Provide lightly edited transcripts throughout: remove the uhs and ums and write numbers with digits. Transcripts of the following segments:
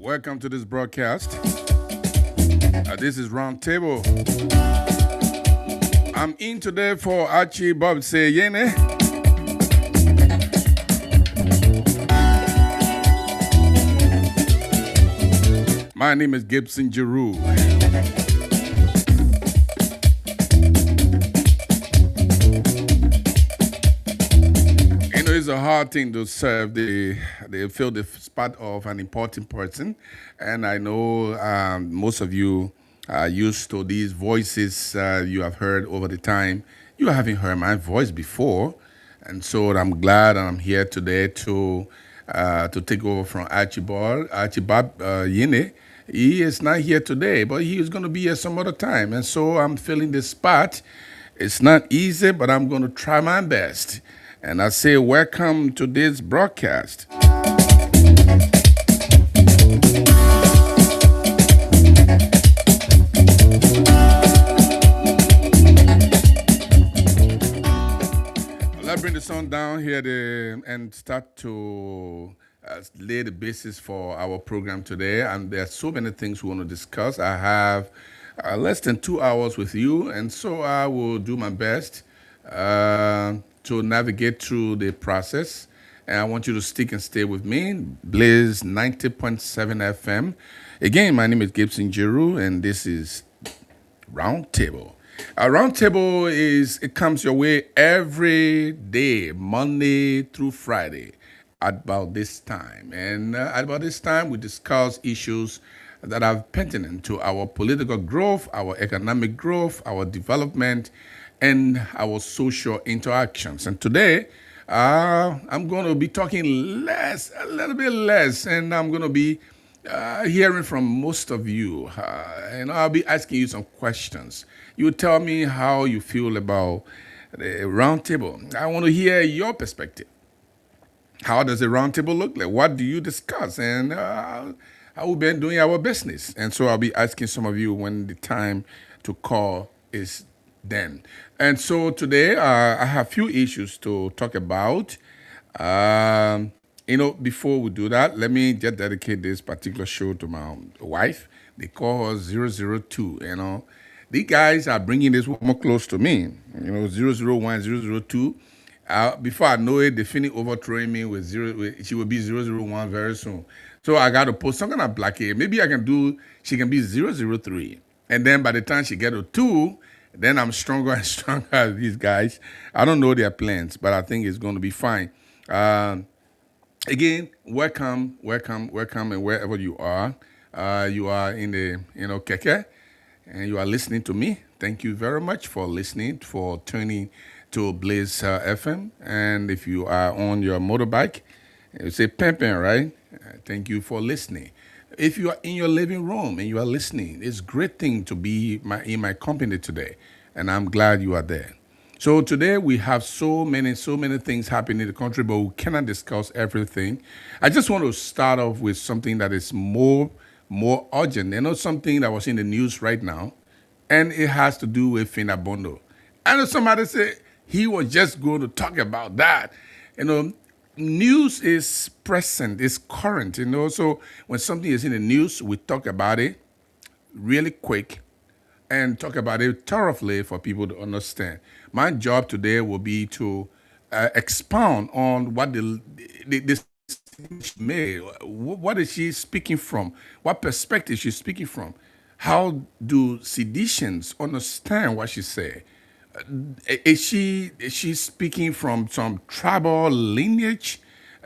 Welcome to this broadcast. This is Roundtable. I'm in today for Archie Bob Yene. My name is Gibson Giroux. It's a hard thing to serve. They fill the spot of an important person, and I know most of you are used to these voices you have heard over the time. You haven't heard my voice before, and so I'm glad I'm here today to take over from Archibald Yene. He is not here today, but he is going to be here some other time, and so I'm filling this spot. It's not easy, but I'm going to try my best. And I say, welcome to this broadcast. Let's bring the song down here and start to lay the basis for our program today. And there are so many things we want to discuss. I have less than 2 hours with you, and so I will do my best to navigate through the process. And I want you to stick and stay with me. Blaze 90.7 FM. Again, my name is Gibson Giroux, and this is Roundtable. A Roundtable it comes your way every day, Monday through Friday, at about this time. And at about this time, we discuss issues that are pertinent to our political growth, our economic growth, our development, and our social interactions. And today, I'm going to be talking a little bit less, and I'm going to be hearing from most of you. And I'll be asking you some questions. You tell me how you feel about the roundtable. I want to hear your perspective. How does a roundtable look like? What do you discuss? And how we've been doing our business. And so I'll be asking some of you when the time to call is then. And so today I have a few issues to talk about. Before we do that, let me just dedicate this particular show to my wife. They call her 002. These guys are bringing this more close to me. 001, 002. Before I know it, they finish overthrowing me with she will be 001 very soon. So I got to post some kind of blockade. Maybe she can be 003. And then by the time she get to 2, then I'm stronger and stronger as these guys. I don't know their plans, but I think it's going to be fine. Again, welcome, and wherever you are in the Keke, and you are listening to me. Thank you very much for listening, for tuning to Blaze FM. And if you are on your motorbike, you say pimping, right? Thank you for listening. If you are in your living room and you are listening, it's a great thing to be in my company today, and I'm glad you are there. So today we have so many things happening in the country, but we cannot discuss everything. I just want to start off with something that is more urgent. Something that was in the news right now, and it has to do with Finabondo. I know somebody said he was just going to talk about that. News is present, is current, So when something is in the news, we talk about it really quick and talk about it thoroughly for people to understand. My job today will be to expound on what this made. What is she speaking from? What perspective is she speaking from? How do seditionists understand what she said? Is she speaking from some tribal lineage?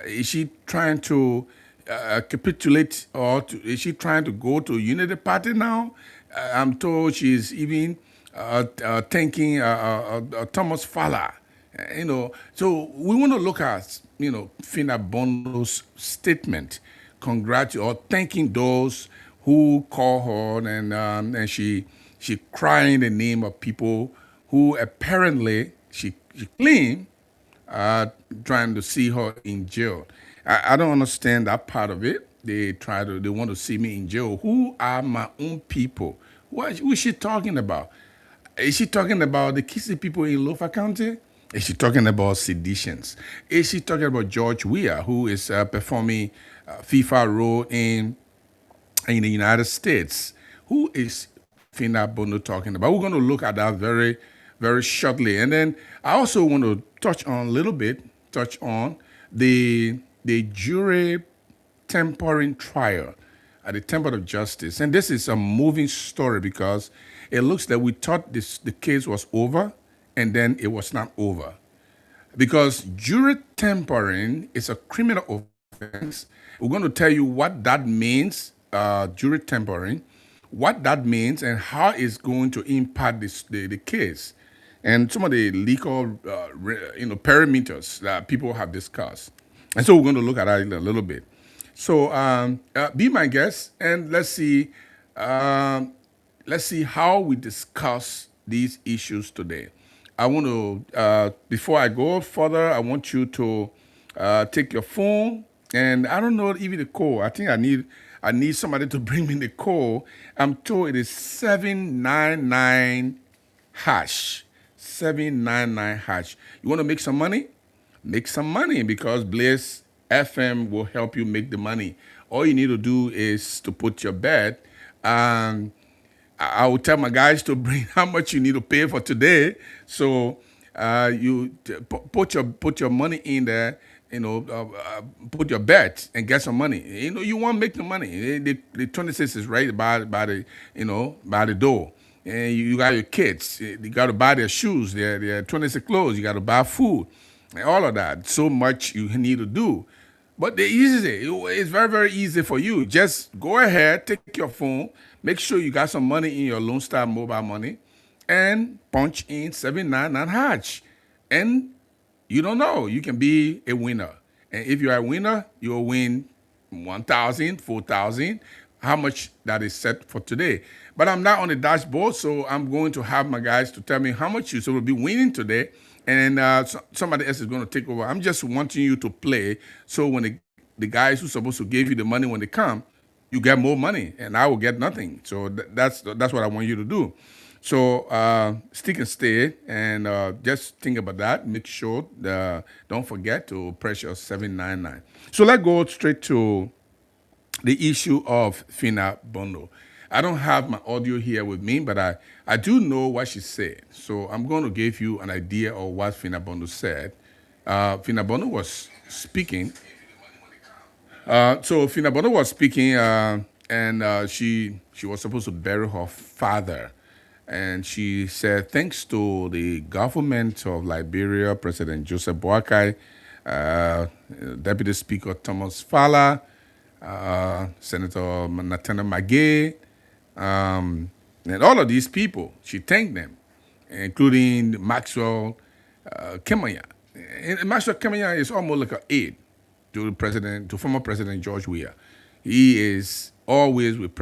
Is she trying to capitulate, or is she trying to go to Unity Party now? I'm told she's even thanking Thomas Fowler. So we want to look at Finabondo's statement, or thanking those who call her, and she crying the name of people who apparently she claimed trying to see her in jail. I don't understand that part of it. They want to see me in jail. Who are my own people? Who is she talking about? Is she talking about the Kisi people in Lofa County? Is she talking about seditions? Is she talking about George Weah, who is performing FIFA role in in the United States. Who is Fina Bono talking about? We're going to look at that very, very shortly. And then I also want to touch on a little bit, touch on the jury tampering trial at the Temple of Justice. And this is a moving story because it looks that we thought the case was over and then it was not over. Because jury tampering is a criminal offense. We're going to tell you what that means, jury tampering, what that means, and how it's going to impact the case, and some of the legal, parameters that people have discussed. And so we're going to look at that in a little bit. So be my guest, and let's see how we discuss these issues today. I want to, before I go further, I want you to take your phone, and I don't know even the code. I think I need somebody to bring me the code. I'm told it is 799 hash. 799 hash. You want to make some money? Make some money because Blaze FM will help you make the money. All you need to do is to put your bet. I will tell my guys to bring how much you need to pay for today. So put your money in there. Put your bet and get some money. You want to make the money. The 26 is right by the door. And you got your kids. You got to buy their shoes, their 26 clothes. You got to buy food, and all of that. So much you need to do. But it's very, very easy for you. Just go ahead, take your phone, make sure you got some money in your Lone Star mobile money, and punch in 799 hash. And you don't know, you can be a winner. And if you're a winner, you'll win 1,000, 4,000, how much that is set for today. But I'm not on the dashboard, so I'm going to have my guys to tell me how much you will be winning today. And somebody else is going to take over. I'm just wanting you to play, so when the guys who's supposed to give you the money when they come, you get more money, and I will get nothing. So that's what I want you to do. So stick and stay, and just think about that. Make sure don't forget to press your 799. So let's go straight to the issue of Fina Bono. I don't have my audio here with me, but I do know what she said. So I'm going to give you an idea of what Fina Bono said. Fina Bono was speaking. So Fina Bono was speaking, and she was supposed to bury her father. And she said, thanks to the government of Liberia, President Joseph Boakai, Deputy Speaker Thomas Fala, Senator Natana Magay, and all of these people, she thanked them, including Maxwell Kemanya. And Maxwell Kemanya is almost like an aide to former President George Weah. He is always with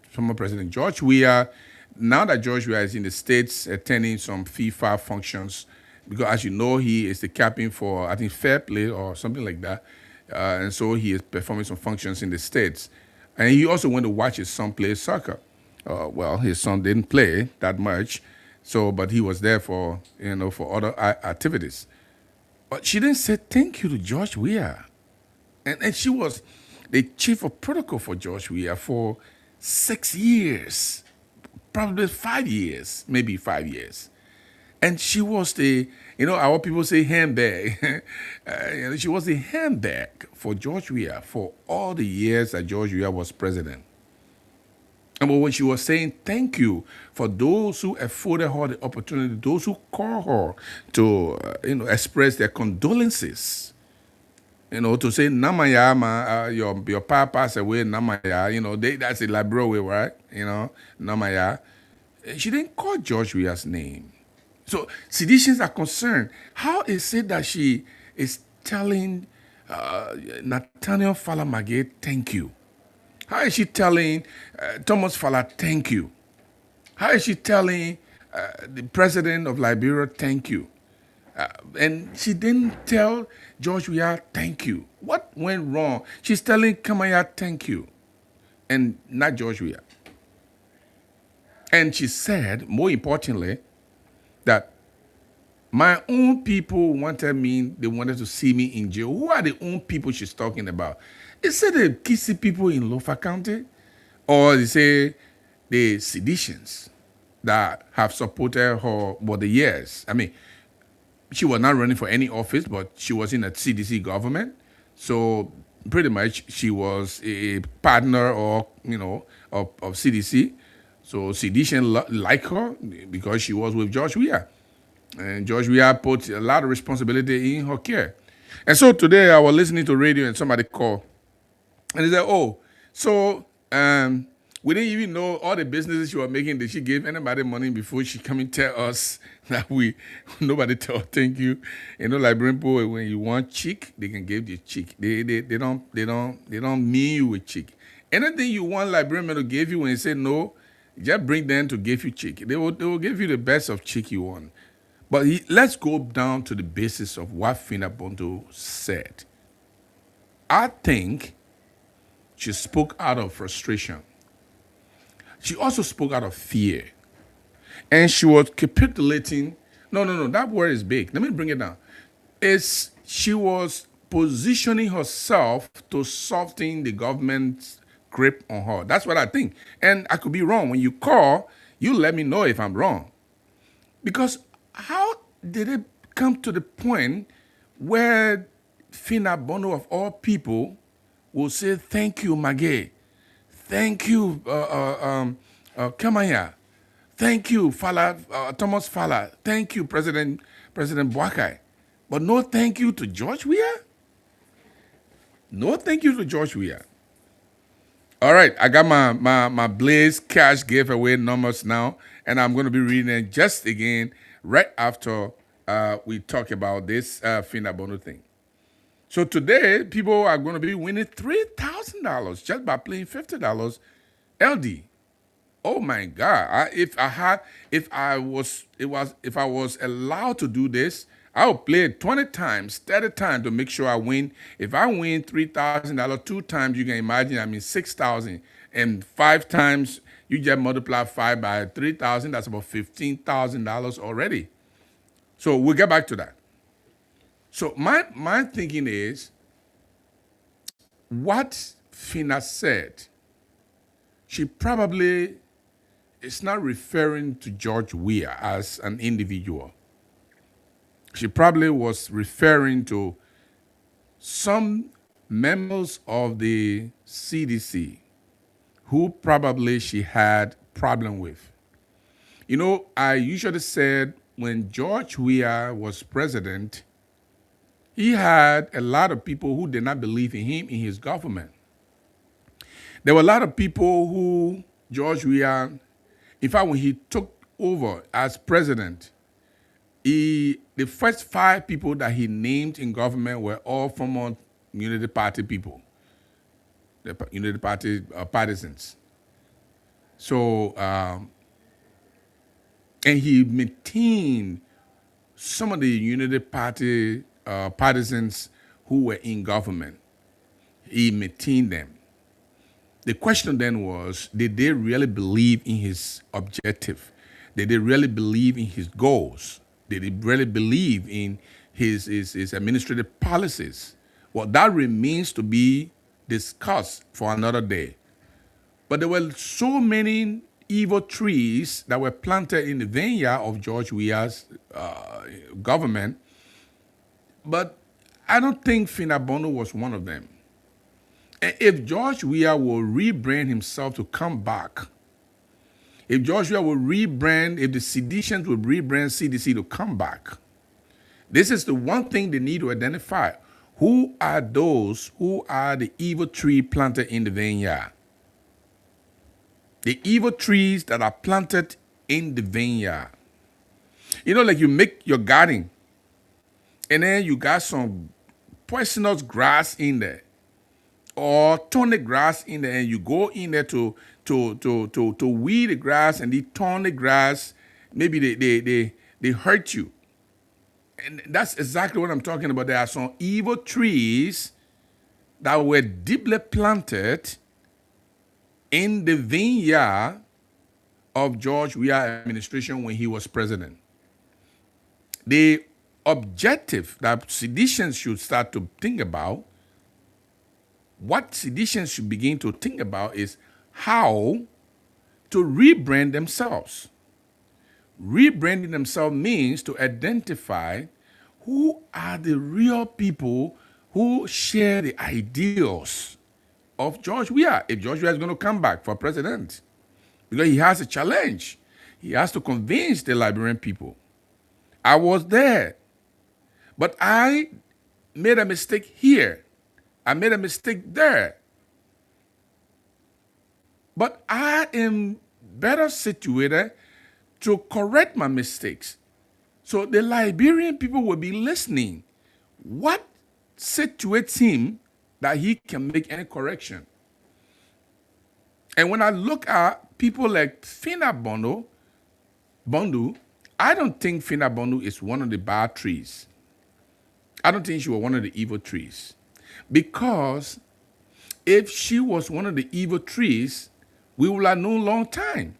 former President George Weah. Now that George Weah is in the States attending some FIFA functions, because as you know, he is the captain for, I think, Fair Play or something like that. And so he is performing some functions in the States. And he also went to watch his son play soccer. Well, his son didn't play that much, but he was there for other activities. But she didn't say thank you to George Weah. And she was the chief of protocol for George Weah for 6 years, probably 5 years, maybe 5 years. And she was our people say handbag. She was the handbag for George Weah for all the years that George Weah was president. And when she was saying thank you for those who afforded her the opportunity, those who called her to express their condolences, to say Namaya, your papa passed away, Namaya, that's a Liberia way, right? Namaya. She didn't call George Weah's name. So seditions are concerned. How is it that she is telling Nathaniel Fala Magay thank you? How is she telling Thomas Fala thank you? How is she telling the president of Liberia thank you? And she didn't tell George Weah thank you. What went wrong? She's telling Kemanya thank you, and not George Weah. And she said, more importantly, that my own people they wanted to see me in jail. Who are the own people she's talking about? Is it the Kisi people in Lofa County? or they say the seditions that have supported her for the years. I mean, she was not running for any office, but she was in a CDC government. So pretty much she was a partner or, of CDC. So sedition like her because she was with George Weah. And George Weah put a lot of responsibility in her care. And so today I was listening to radio and somebody called and he said, "Oh, so we didn't even know all the businesses she was making. Did she give anybody money before she come and tell us that we nobody tell her thank you? You know, like Brimpo, when you want chick, they can give you chick. They don't mean you with chick. Anything you want like Brimpo to give you when you say no, just bring them to give you chick. They will give you the best of chick you want. But let's go down to the basis of what Fina Bondo said. I think she spoke out of frustration. She also spoke out of fear. And she was capitulating. No, that word is big. Let me bring it down. She was positioning herself to soften the government's grip on her. That's what I think. And I could be wrong. When you call, you let me know if I'm wrong. Because how did it come to the point where Fina Bono, of all people, will say, "Thank you, Maggie. Thank you, Kamaya. Thank you, Thomas Fala. Thank you, President Boakai." But no thank you to George Weah? No thank you to George Weah. All right, I got my Blaze Cash giveaway numbers now, and I'm going to be reading them just again right after we talk about this Fina Bono thing. So today, people are going to be winning $3,000 just by playing $50 LD. Oh my God! If I was allowed to do this, I would play it 20 times, 30 times to make sure I win. If I win $3,000 two times, you can imagine I mean 6,000, and 5 times you just multiply 5 by 3,000. That's about $15,000 already. So we'll get back to that. So my thinking is, what Fina said, she probably is not referring to George Weah as an individual. She probably was referring to some members of the CDC who probably she had problem with. You know, I usually said when George Weah was president, he had a lot of people who did not believe in him, in his government. There were a lot of people who George Weah, in fact, when he took over as president, the first 5 people that he named in government were all former Unity Party people, the Unity Party partisans. So, and he maintained some of the Unity Party partisans who were in government. He maintained them. The question then was, did they really believe in his objective? Did they really believe in his goals? Did they really believe in his administrative policies? Well, that remains to be discussed for another day. But there were so many evil trees that were planted in the vineyard of George Weah's government, but I don't think Fina Bono was one of them. And if George Weah will rebrand himself to come back, if George Weah will rebrand, if the seditions will rebrand CDC to come back, this is the one thing they need to identify. Who are those who are the evil tree planted in the vineyard? The evil trees that are planted in the vineyard. You know, like you make your garden, and then you got some poisonous grass in there, or thorny grass in there, and you go in there to weed the grass, and the thorny grass, maybe they hurt you. And that's exactly what I'm talking about. There are some evil trees that were deeply planted in the vineyard of George Weah administration when he was president. The objective that seditions should start to think about, what seditions should begin to think about is how to rebrand themselves. Rebranding themselves means to identify who are the real people who share the ideals of George Weah, if George Weah is going to come back for president. Because he has a challenge. He has to convince the Liberian people. I was there, but I made a mistake here. I made a mistake there. But I am better situated to correct my mistakes. So the Liberian people will be listening. What situates him that he can make any correction? And when I look at people like Fina Bondu, I don't think Fina Bondu is one of the bad trees. I don't think she was one of the evil trees. Because if she was one of the evil trees, we will have known long time.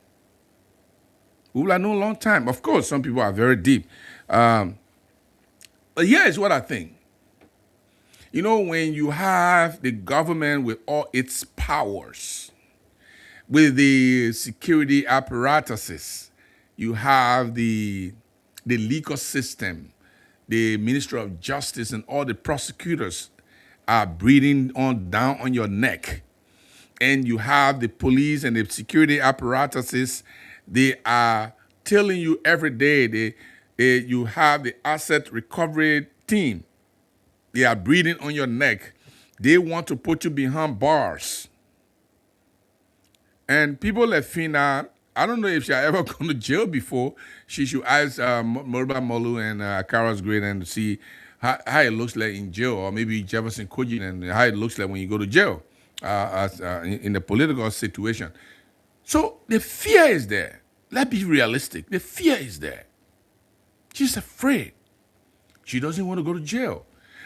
We will have known long time. Of course, some people are very deep. But here's what I think. You know, when you have the government with all its powers, with the security apparatuses, you have the legal system, the Minister of Justice, and all the prosecutors are breathing down on your neck. And you have the police and the security apparatuses, they are telling you every day, you have the asset recovery team. They are breathing on your neck. They want to put you behind bars. And people like Fina, I don't know if she ever gone to jail before. She should ask Moriba Molu and Karas Great and see how it looks like in jail, or maybe Jefferson Kojin and how it looks like when you go to jail in the political situation. So the fear is there. Let's be realistic. The fear is there. She's afraid. She doesn't want to go to jail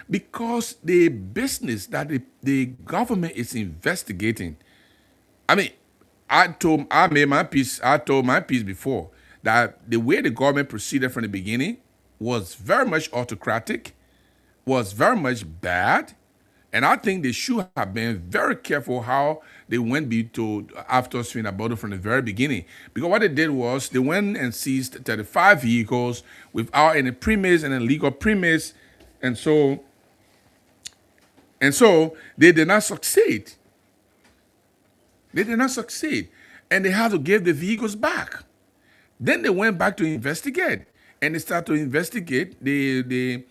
because the business that the government is investigating. I mean, I told my piece before that the way the government proceeded from the beginning was very much autocratic, was very much bad, and I think they should have been very careful how they went after Fina Bondu from the very beginning. Because what they did was they went and seized 35 vehicles without any premise and a legal premise, and so they did not succeed. They did not succeed. And they had to give the vehicles back. Then they went back to investigate. And they started to investigate the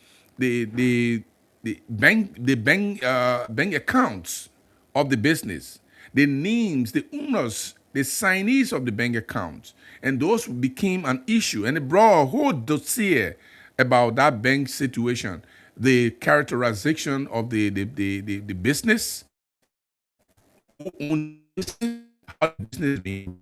bank accounts of the business, the names, the owners, the signees of the bank accounts. And those became an issue. And it brought a whole dossier about that bank situation, the characterization of the business, who owned how the business being,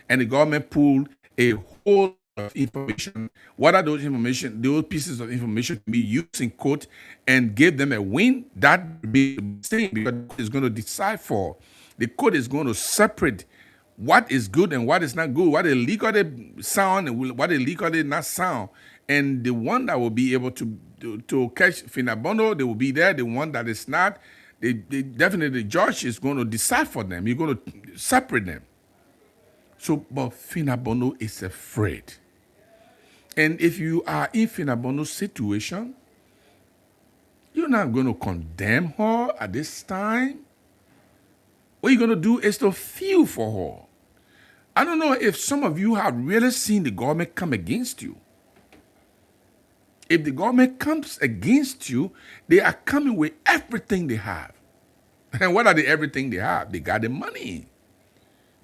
and the government pulled a whole lot of information. What are those information? Those pieces of information can be used in court and give them a win. That would be the same because the court is going to decide for. The court is going to separate what is good and what is not good, what is legally sound and what is legally not sound. And the one that will be able to catch Fina Bondu, they will be there. The one that is not, they definitely the judge is going to decide for them. You're going to separate them. So, but Fina Bondu is afraid. And if you are in Fina Bondu's situation, you're not going to condemn her at this time. What you're going to do is to feel for her. I don't know if some of you have really seen the government come against you. If the government comes against you, they are coming with everything they have. And what are the everything they have? They got the money.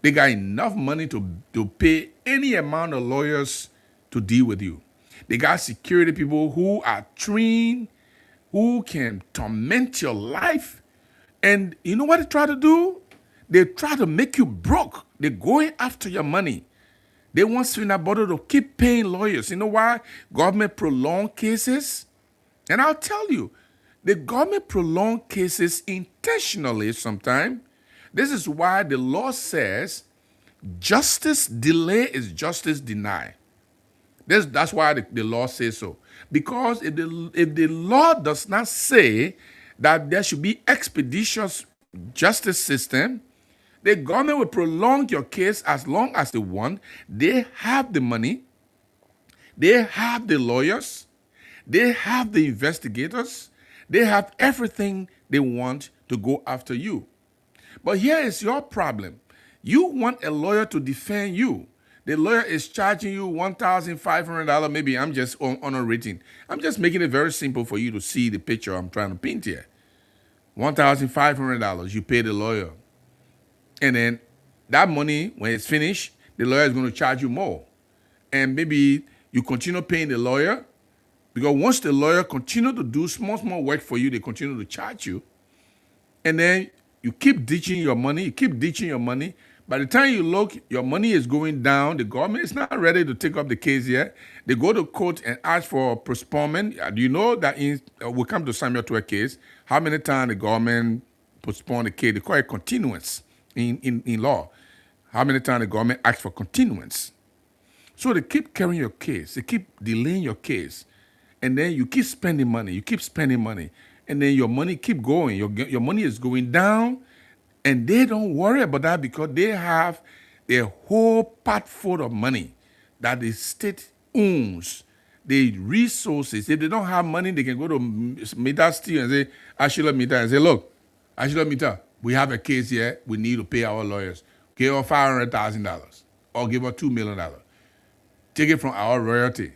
They got enough money to pay any amount of lawyers to deal with you. They got security people who are trained, who can torment your life. And you know what they try to do? They try to make you broke. They're going after your money. They want Fina Bondu to keep paying lawyers. You know why? Government prolong cases. And I'll tell you, the government prolong cases intentionally sometimes. This is why the law says justice delay is justice denied. That's why the law says so. Because if the law does not say that there should be expeditious justice system, The government will prolong your case as long as they want. They have the money, they have the lawyers, they have the investigators, they have everything they want to go after you. But here is your problem. You want a lawyer to defend you. The lawyer is charging you $1,500. Maybe I'm just on a rating. I'm just making it very simple for you to see the picture I'm trying to paint here. $1,500 you pay the lawyer. And then that money, when it's finished, the lawyer is going to charge you more. And maybe you continue paying the lawyer, because once the lawyer continue to do small work for you, they continue to charge you. And then you keep ditching your money, By the time you look, your money is going down. The government is not ready to take up the case yet. They go to court and ask for postponement. Do you know that we come to Samuel 12 case, how many times the government postponed the case? They call it continuance in law. How many times the government asks for continuance? So they keep carrying your case. They keep delaying your case. And then you keep spending money. And then your money keep going. Your money is going down. And they don't worry about that because they have a whole pot full of money that the state owns. The resources. If they don't have money, they can go to Mita Steel and say, Ashila Mita, and say, look, Ashila Mita, we have a case here. We need to pay our lawyers. Give us $500,000 or give us $2 million. Take it from our royalty.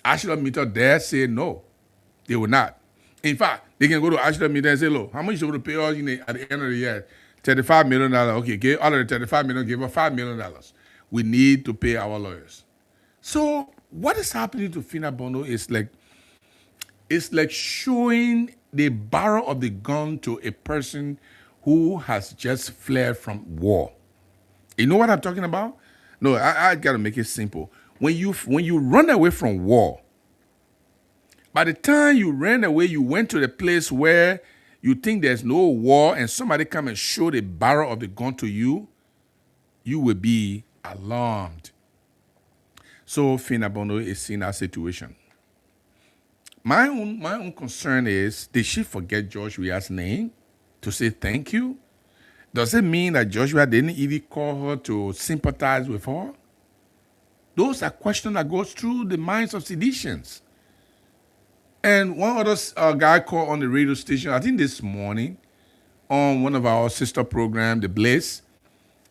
Ashila Mita dare say no. They will not. In fact, they can go to Ashila Mita and say, look, how much you want to pay us at the end of the year? $35 million. Okay, give out of the $35 million, give us $5 million. We need to pay our lawyers. So what is happening to Phyna Bono is like showing the barrel of the gun to a person who has just fled from war. You know what I'm talking about? No, I gotta make it simple. When you run away from war, by the time you ran away, you went to the place where you think there's no war and somebody come and show the barrel of the gun to you, you will be alarmed. So Phyna Bono is in that situation. My own concern is, did she forget George Weah's name to say thank you? Does it mean that Joshua didn't even call her to sympathize with her? Those are questions that goes through the minds of seditians. And one other guy called on the radio station, I think this morning, on one of our sister programs, The Blaze,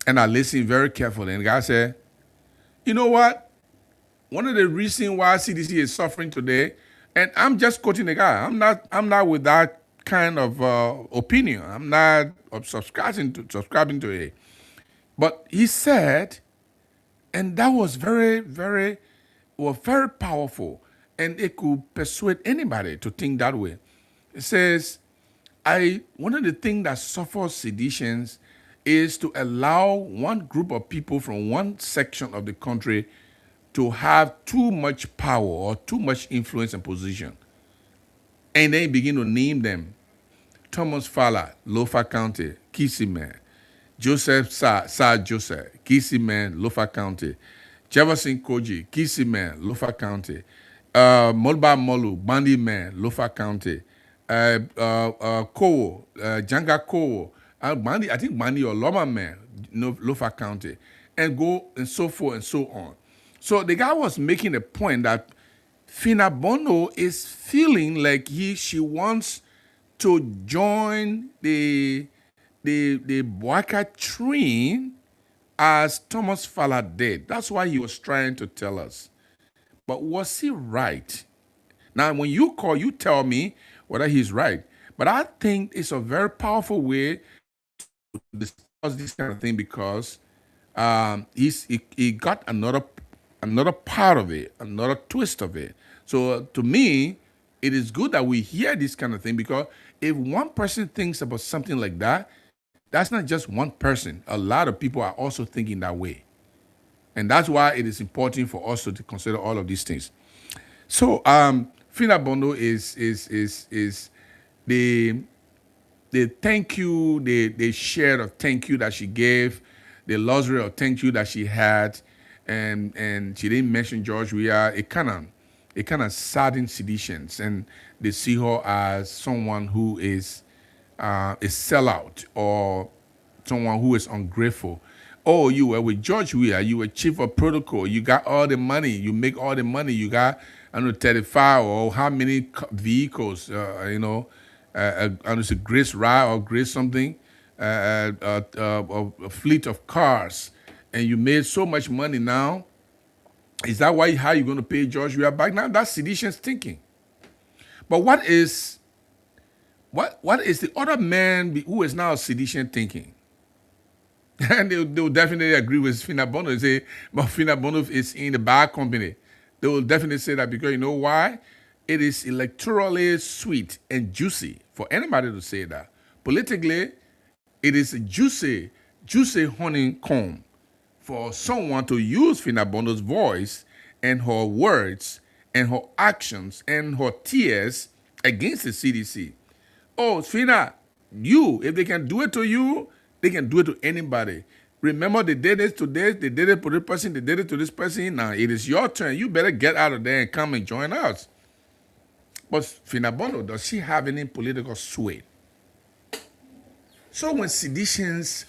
and I listened very carefully. And the guy said, you know what? One of the reasons why CDC is suffering today, and I'm just quoting the guy. I'm not with that kind of opinion. I'm not subscribing to it. But he said, and that was very powerful, and it could persuade anybody to think that way. It says, one of the things that suffers seditions is to allow one group of people from one section of the country to have too much power or too much influence and position. And then begin to name them. Thomas Fowler, Lofa County, Kissimmee. Joseph Sir Joseph, Kissimmee, Lofa County. Jefferson Koji, Kissimmee, Lofa County. Molba Molu, Bandyman, Lofa County. Kowo, Janga Kowo, I think Bandy or Loma Man, Lofa County. And go and so forth and so on. So the guy was making a point that Phyna Bono is feeling like she wants to join the Boaka train as Thomas Fowler did. That's why he was trying to tell us. But was he right? Now, when you call, you tell me whether he's right. But I think it's a very powerful way to discuss this kind of thing because he got another part of it, another twist of it. So to me, it is good that we hear this kind of thing because if one person thinks about something like that, that's not just one person. A lot of people are also thinking that way. And that's why it is important for us to consider all of these things. So Phyna Bono is the thank you, the share of thank you that she gave, the luxury of thank you that she had, and she didn't mention George Weah. It kind of saddened seditions, and they see her as someone who is a sellout or someone who is ungrateful. Oh, you were with George Weah. You were chief of protocol. You got all the money. You make all the money. You got, I don't know, 35 or how many vehicles, I don't know, Grace Rye or Grace something, a fleet of cars. And you made so much money now. Is that why how you going to pay George Weah back? Now that's sedition thinking. But what is the other man who is now sedition thinking? And they'll definitely agree with Fina Bono and say, but Fina Bono is in the bad company. They will definitely say that because you know why? It is electorally sweet and juicy for anybody to say that. Politically, it is a juicy honeycomb for someone to use Fina Bono's voice and her words and her actions and her tears against the CDC. Oh, Fina, if they can do it to you, they can do it to anybody. Remember, they did it to this, they did it to this person, they did it to this person. Now it is your turn. You better get out of there and come and join us. But Fina Bono, does she have any political sway? So when seditions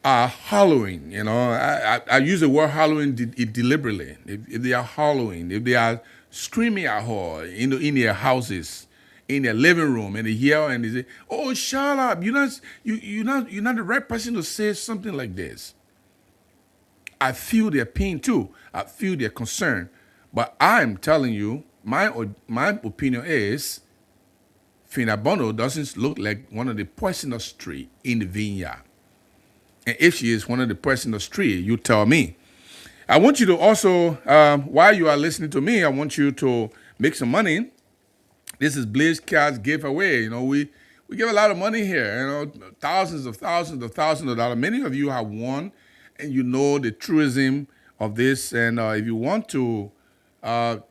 are hollowing, I use the word hollowing deliberately. If they are hollowing, if they are screaming at her in their houses, in their living room, and they hear and they say, "Oh, shut up! You're not the right person to say something like this." I feel their pain too. I feel their concern, but I'm telling you, my opinion is, Fina Bono doesn't look like one of the poisonous tree in the vineyard. And if she is one of the poisonous tree, you tell me. I want you to also, while you are listening to me, I want you to make some money. This is Blaze Cards giveaway. We give a lot of money here. Thousands of dollars. Many of you have won, and you know the truism of this. And if you want to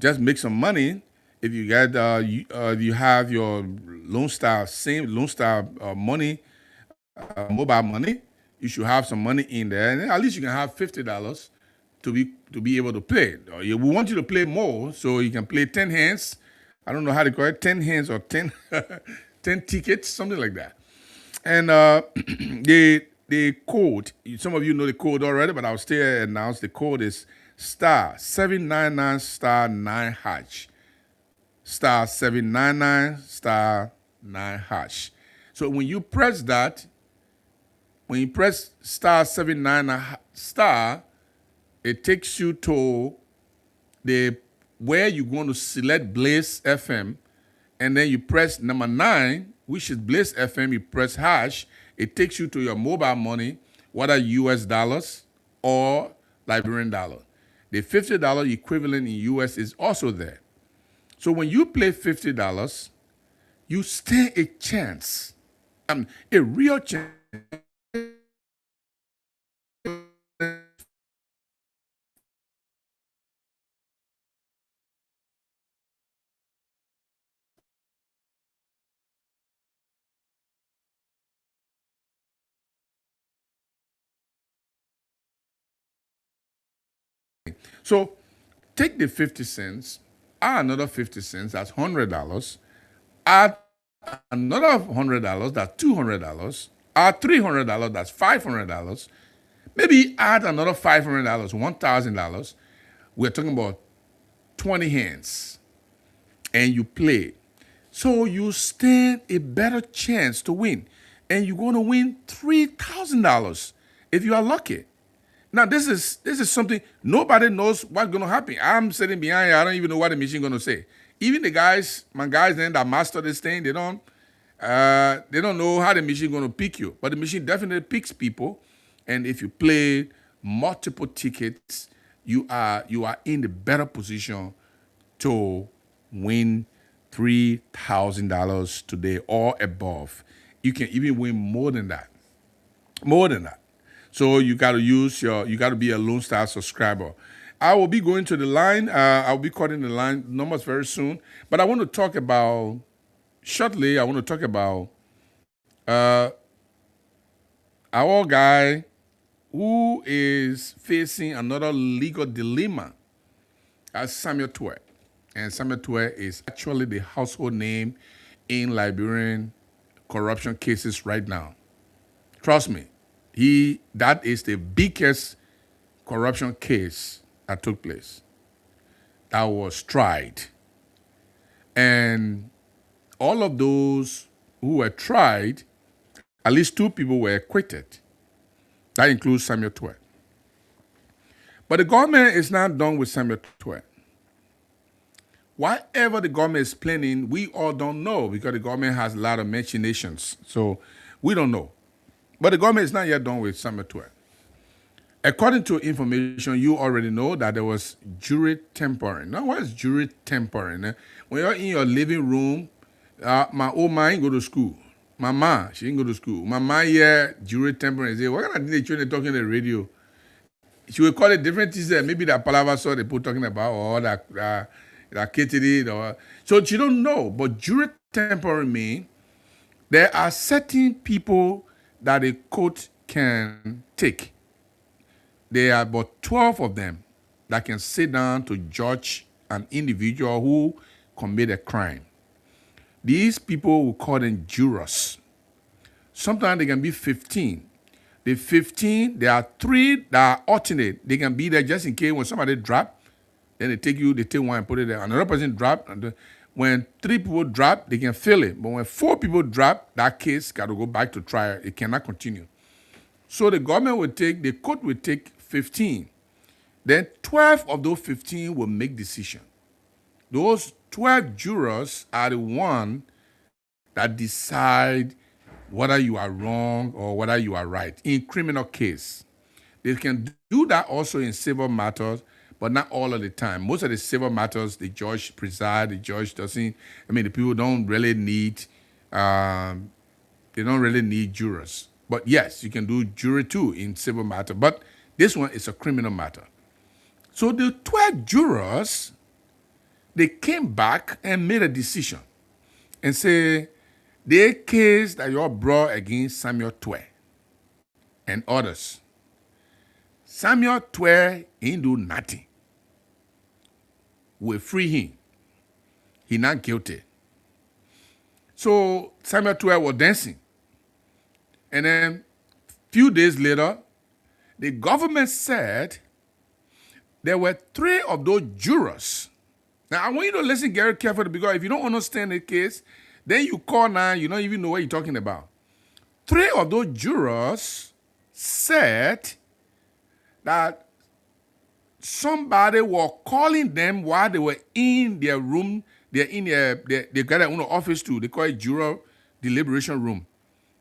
just make some money, if you get you have your Lone Star money, mobile money, you should have some money in there, and at least you can have $50 to be able to play. We want you to play more, so you can play 10 hands. I don't know how to call it, 10 hands or 10, 10 tickets, something like that. And the code, some of you know the code already, but I'll still announce the code is star 799 star 9 hash. Star 799 star 9 hash. So when you press that, when you press star 799 star, it takes you to where you're going to select Blaze FM, and then you press number 9, which is Blaze FM. You press hash. It takes you to your mobile money, whether US dollars or Liberian dollar. The $50 equivalent in US is also there. So when you play $50, you stand a chance, a real chance. So take the 50 cents, add another 50 cents, that's $100. Add another $100, that's $200. Add $300, that's $500. Maybe add another $500, $1,000. We're talking about 20 hands, and you play. So you stand a better chance to win, and you're going to win $3,000 if you are lucky. Now this is something nobody knows what's going to happen. I'm sitting behind here. I don't even know what the machine going to say. Even my guys then that master this thing, they don't know how the machine going to pick you. But the machine definitely picks people. And if you play multiple tickets, you are in the better position to win $3,000 today or above. You can even win more than that. More than that. So you got to be a Lone Star subscriber. I will be going to the line. I'll be calling the line numbers very soon. But I want to talk about, shortly, our guy who is facing another legal dilemma as Samuel Tuer. And Samuel Tuer is actually the household name in Liberian corruption cases right now. Trust me. That is the biggest corruption case that took place. That was tried. And all of those who were tried, at least 2 people were acquitted. That includes Samuel Tuer. But the government is not done with Samuel Tuer. Whatever the government is planning, we all don't know because the government has a lot of machinations. So we don't know. But the government is not yet done with Samuel Tuer. According to information, you already know that there was jury tampering. Now, what is jury tampering? When you're in your living room, my old man ain't go to school. My ma, she didn't go to school. My ma here, jury tampering. Say, what kind of thing they talking on the radio? She will call it different things. Maybe that palava saw they put talking about, or that kitty, or so she don't know. But jury tampering means there are certain people that a court can take. There are about 12 of them that can sit down to judge an individual who committed a crime. These people, we call them jurors. Sometimes they can be 15. The 15, there are 3 that are alternate. They can be there just in case when somebody drop, then they take one and put it there. Another person drop, and when 3 people drop, they can fill it. But when 4 people drop, that case got to go back to trial. It cannot continue. So the court will take 15. Then 12 of those 15 will make decision. Those 12 jurors are the one that decide whether you are wrong or whether you are right in criminal case. They can do that also in civil matters, but not all of the time. Most of the civil matters, the judge preside, the judge doesn't. The people don't really need, jurors. But yes, you can do jury too in civil matter. But this one is a criminal matter. So the 12 jurors, they came back and made a decision and say, the case that you all brought against Samuel Tuer and others, Samuel Tuer ain't do nothing. We free him. He not guilty. So Samuel Tuer was dancing. And then a few days later, the government said there were 3 of those jurors. Now, I want you to listen very carefully because if you don't understand the case, then you call now, you don't even know what you're talking about. 3 of those jurors said that somebody was calling them while they were in their room. They got their own office too. They call it juror deliberation room.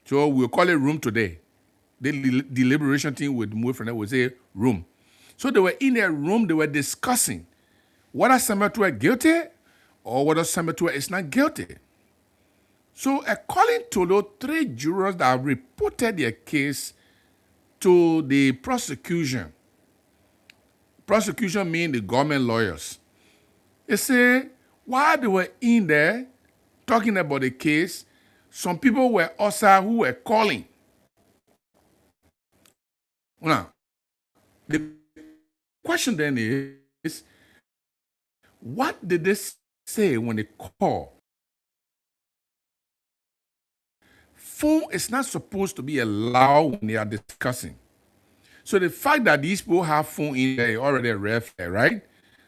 So we'll call it room today. The deliberation team would move from there, would say room. So they were in their room, they were discussing whether Samuel Tuer guilty or whether Samuel Tuer is not guilty. So according to those 3 jurors that reported their case to the prosecution means the government lawyers, they say while they were in there talking about the case, some people were also who were calling. Now, the question then is, what did they say when they call? Phone is not supposed to be allowed when they are discussing. So the fact that these people have phone in there already a red flag, right?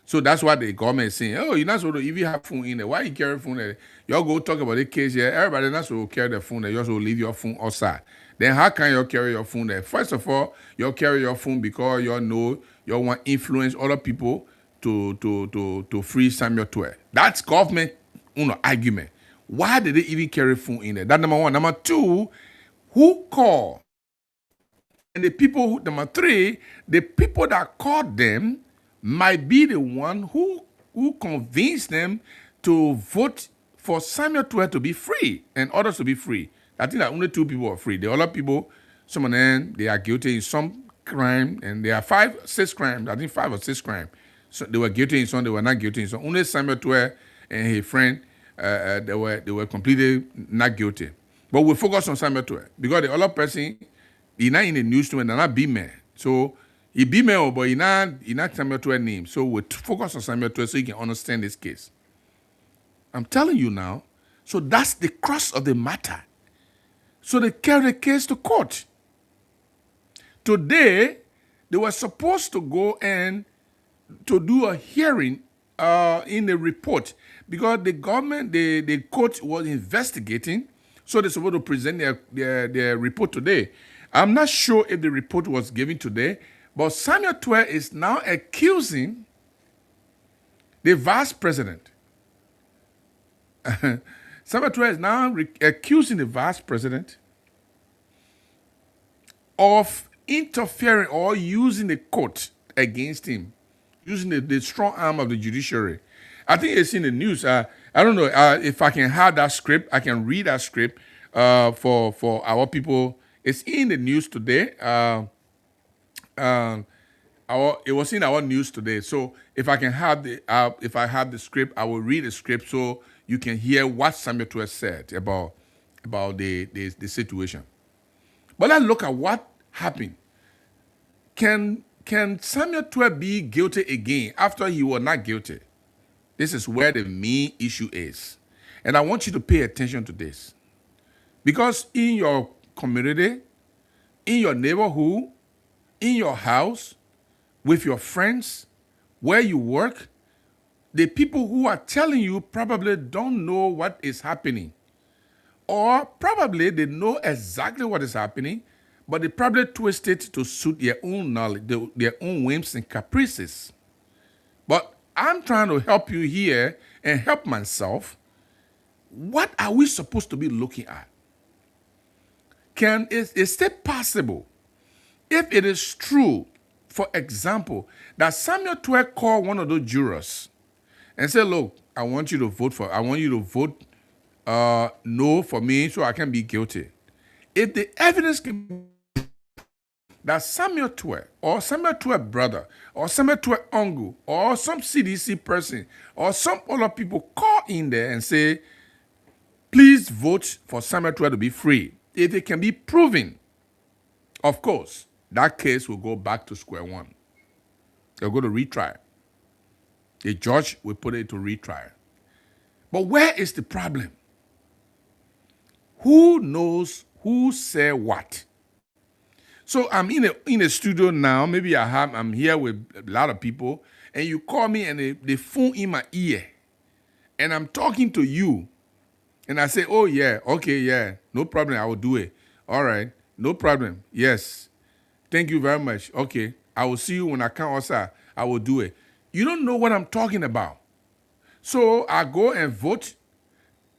So that's why the government is saying, oh, you're not supposed to even have phone in there. Why you carry phone there? Y'all go talk about the case here. Everybody not supposed to carry their phone there. You're supposed to leave your phone outside. Then how can you carry your phone there? First of all, you carry your phone because you know you want to influence other people to free Samuel Tuer. That's government argument. Why did they even carry phone in there? That's number 1. Number 2, who called? And number 3, the people that called them might be the one who convinced them to vote for Samuel Tuer to be free and others to be free. I think that only 2 people are free. The other people, some of them, they are guilty in some crime, and there are 6 crimes. I think 5 or 6 crimes. So they were guilty in some, they were not guilty in some. Only Samuel Tuer and his friend, they were completely not guilty. But we focus on Samuel Tuer because the other person, he's not in the news too, and they're not B-man. So he B-man, but he's not Samuel Tuer name. So we focus on Samuel Tuer so you can understand this case. I'm telling you now. So that's the crux of the matter. So they carry the case to court. Today, they were supposed to go and to do a hearing in the report because the government, the court was investigating, so they're supposed to present their report today. I'm not sure if the report was given today, but Samuel Tuer is now accusing the vice president. Samuel Tuer is now accusing the vice president of interfering or using the court against him, using the strong arm of the judiciary. I think it's in the news. I don't know if I can have that script. I can read that script for our people. It's in the news today. It was in our news today. So if I can have if I have the script, I will read the script so you can hear what Samuel Tuer said about the situation. But let's look at what happened. Can Samuel Tuer be guilty again after he was not guilty? This is where the main issue is. And I want you to pay attention to this. Because in your community, in your neighborhood, in your house, with your friends, where you work, the people who are telling you probably don't know what is happening. Or probably they know exactly what is happening, but they probably twist it to suit their own knowledge, their own whims and caprices. But I'm trying to help you here and help myself. What are we supposed to be looking at? Is it possible, if it is true, for example, that Samuel Tuer called one of those jurors and said, look, I want you to vote no for me so I can be guilty. If the evidence can that Samuel Tuer or Samuel Tuer brother or Samuel Tuer uncle or some CDC person or some other people call in there and say, please vote for Samuel Tuer to be free. If it can be proven, of course, that case will go back to square one. They'll go to retrial. The judge will put it to retrial. But where is the problem? Who knows who said what? So I'm in a studio now. Maybe I'm here with a lot of people, and you call me and they phone in my ear, and I'm talking to you, and I say, oh yeah, okay, yeah, no problem, I will do it. All right, no problem. Yes, thank you very much. Okay, I will see you when I come outside. I will do it. You don't know what I'm talking about. So I go and vote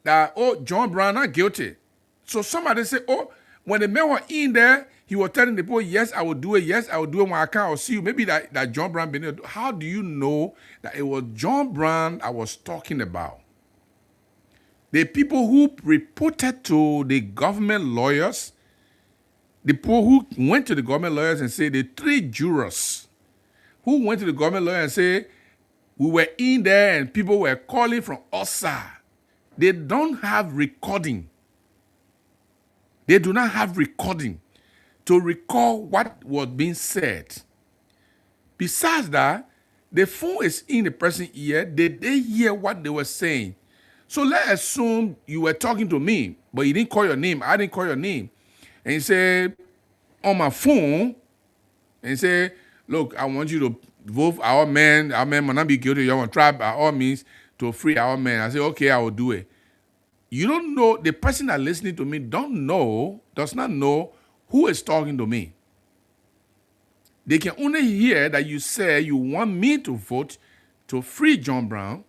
that, oh, John Brown not guilty. So somebody say, oh, when the man was in there, he was telling the people, yes, I will do it. Yes, I will do it when I can. I'll see you. Maybe that John Brown been there. How do you know that it was John Brown I was talking about? The people who reported to the government lawyers, the people who went to the government lawyers and said, the three jurors who went to the government lawyer and said, we were in there and people were calling from outside. They don't have recording. They do not have recording to recall what was being said. Besides that, the phone is in the person's ear. They hear what they were saying. So let's assume you were talking to me, but you didn't call your name. I didn't call your name. And you say, on my phone, and you say, look, I want you to vote for our man will not be guilty. You want to try by all means to free our man. I say, okay, I will do it. You don't know, the person that listening to me does not know who is talking to me. They can only hear that you say you want me to vote to free John Brown,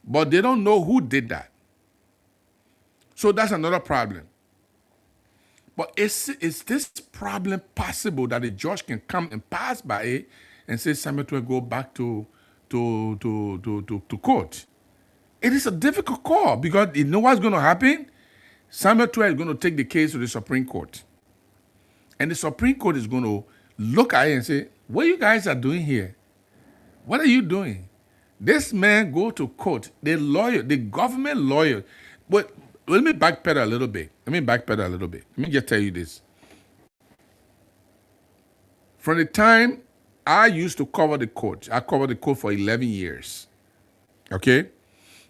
but they don't know who did that. So that's another problem. But is this problem possible that a judge can come and pass by it and say Samuel Tuer go back to court? It is a difficult call because you know what's going to happen? Samuel Tuer is going to take the case to the Supreme Court. And the Supreme Court is going to look at it and say, what you guys are doing here? What are you doing? This man go to court, the government lawyer. But let me backpedal a little bit. Let me just tell you this. From the time I used to cover the court, I covered the court for 11 years. Okay?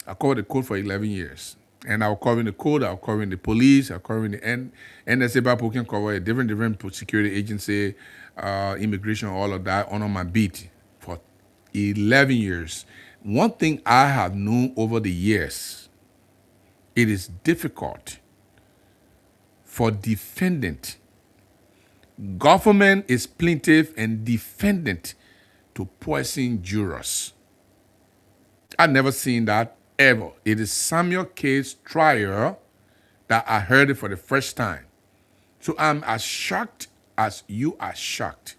I covered the court for 11 years. And I'll cover in the code, I'll cover in the police, I'll cover in the NSA, people can cover a different security agency, immigration, all of that on my beat for 11 years. One thing I have known over the years, it is difficult for defendant. Government is plaintiff and defendant to poison jurors. I've never seen that ever. It is Samuel case trial that I heard it for the first time. So I'm as shocked as you are shocked.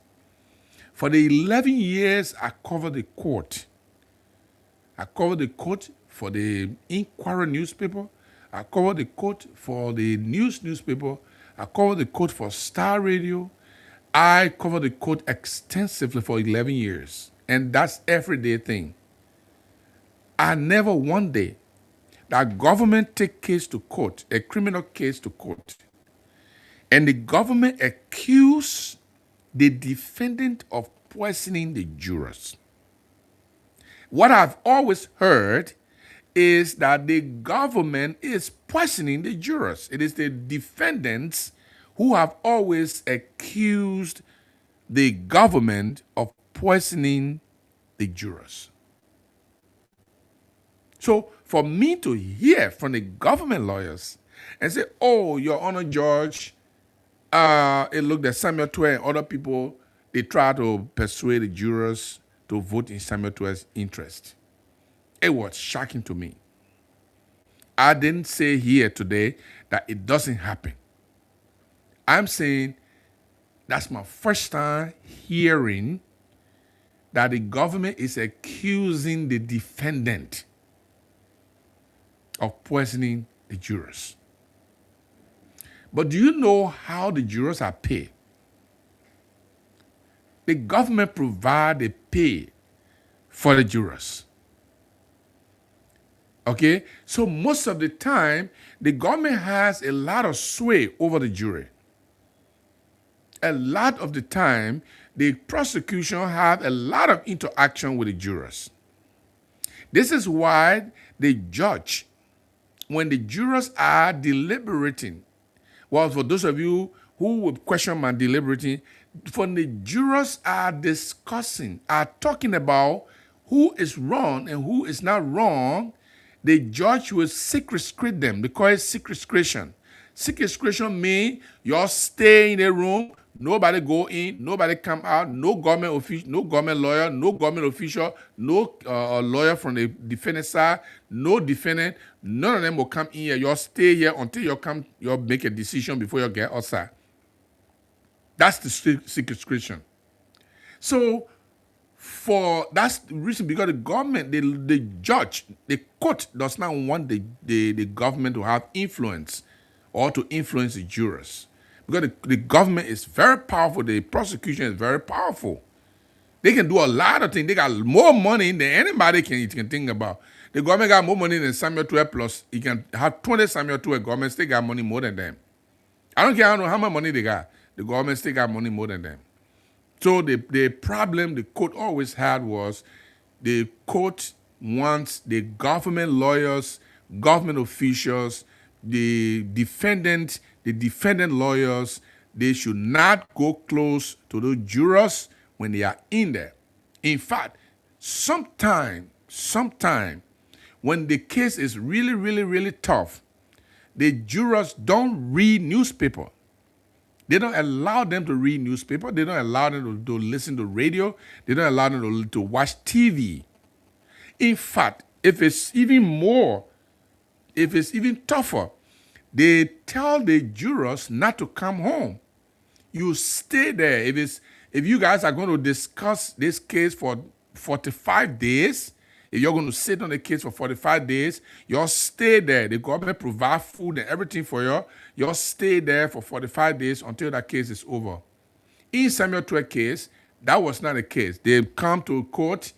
For the 11 years I covered the court, I covered the court for the Inquirer newspaper, I covered the court for the newspaper, I covered the court for Star Radio. I covered the court extensively for 11 years. And that's everyday thing. I never one day that government take case to court, a criminal case to court, and the government accuse the defendant of poisoning the jurors. What I've always heard is that the government is poisoning the jurors. It is the defendants who have always accused the government of poisoning the jurors. So for me to hear from the government lawyers and say, oh, Your Honor, Judge, it looked at Samuel Tuer and other people, they try to persuade the jurors to vote in Samuel Tuer's interest. It was shocking to me. I didn't say here today that it doesn't happen. I'm saying that's my first time hearing that the government is accusing the defendant of poisoning the jurors. But do you know how the jurors are paid? The government provides the pay for the jurors. Okay? So most of the time, the government has a lot of sway over the jury. A lot of the time, the prosecution have a lot of interaction with the jurors. This is why the judge, when the jurors are deliberating, well, for those of you who would question my deliberating, when the jurors are discussing, are talking about who is wrong and who is not wrong, the judge will circumscribe them because it's circumscription. Circumscription means you all stay in a room, nobody go in, nobody come out, no government official, no government lawyer, no government official, no lawyer from the defendant side, no defendant, none of them will come in here. You all stay here until you make a decision before you get outside. That's the circumscription. So that's the reason, because the government, the judge, the court does not want the government to have influence or to influence the jurors. Because the government is very powerful, the prosecution is very powerful. They can do a lot of things. They got more money than anybody can think about. The government got more money than Samuel Tuer, plus you can have 20 Samuel Tuer government still got money more than them. I don't care how much money they got. The government still got money more than them. So the problem the court always had was the court wants the government lawyers, government officials, the defendant lawyers, they should not go close to those jurors when they are in there. In fact, sometime when the case is really, really, really tough, the jurors don't read newspaper. They don't allow them to read newspaper. They don't allow them to listen to radio. They don't allow them to watch TV. In fact, if it's even tougher, they tell the jurors not to come home. You stay there. If you guys are going to discuss this case for 45 days, if you're going to sit on the case for 45 days, you'll stay there. The government provide food and everything for you. You'll stay there for 45 days until that case is over. In Samuel Tuer case, that was not the case. They come to court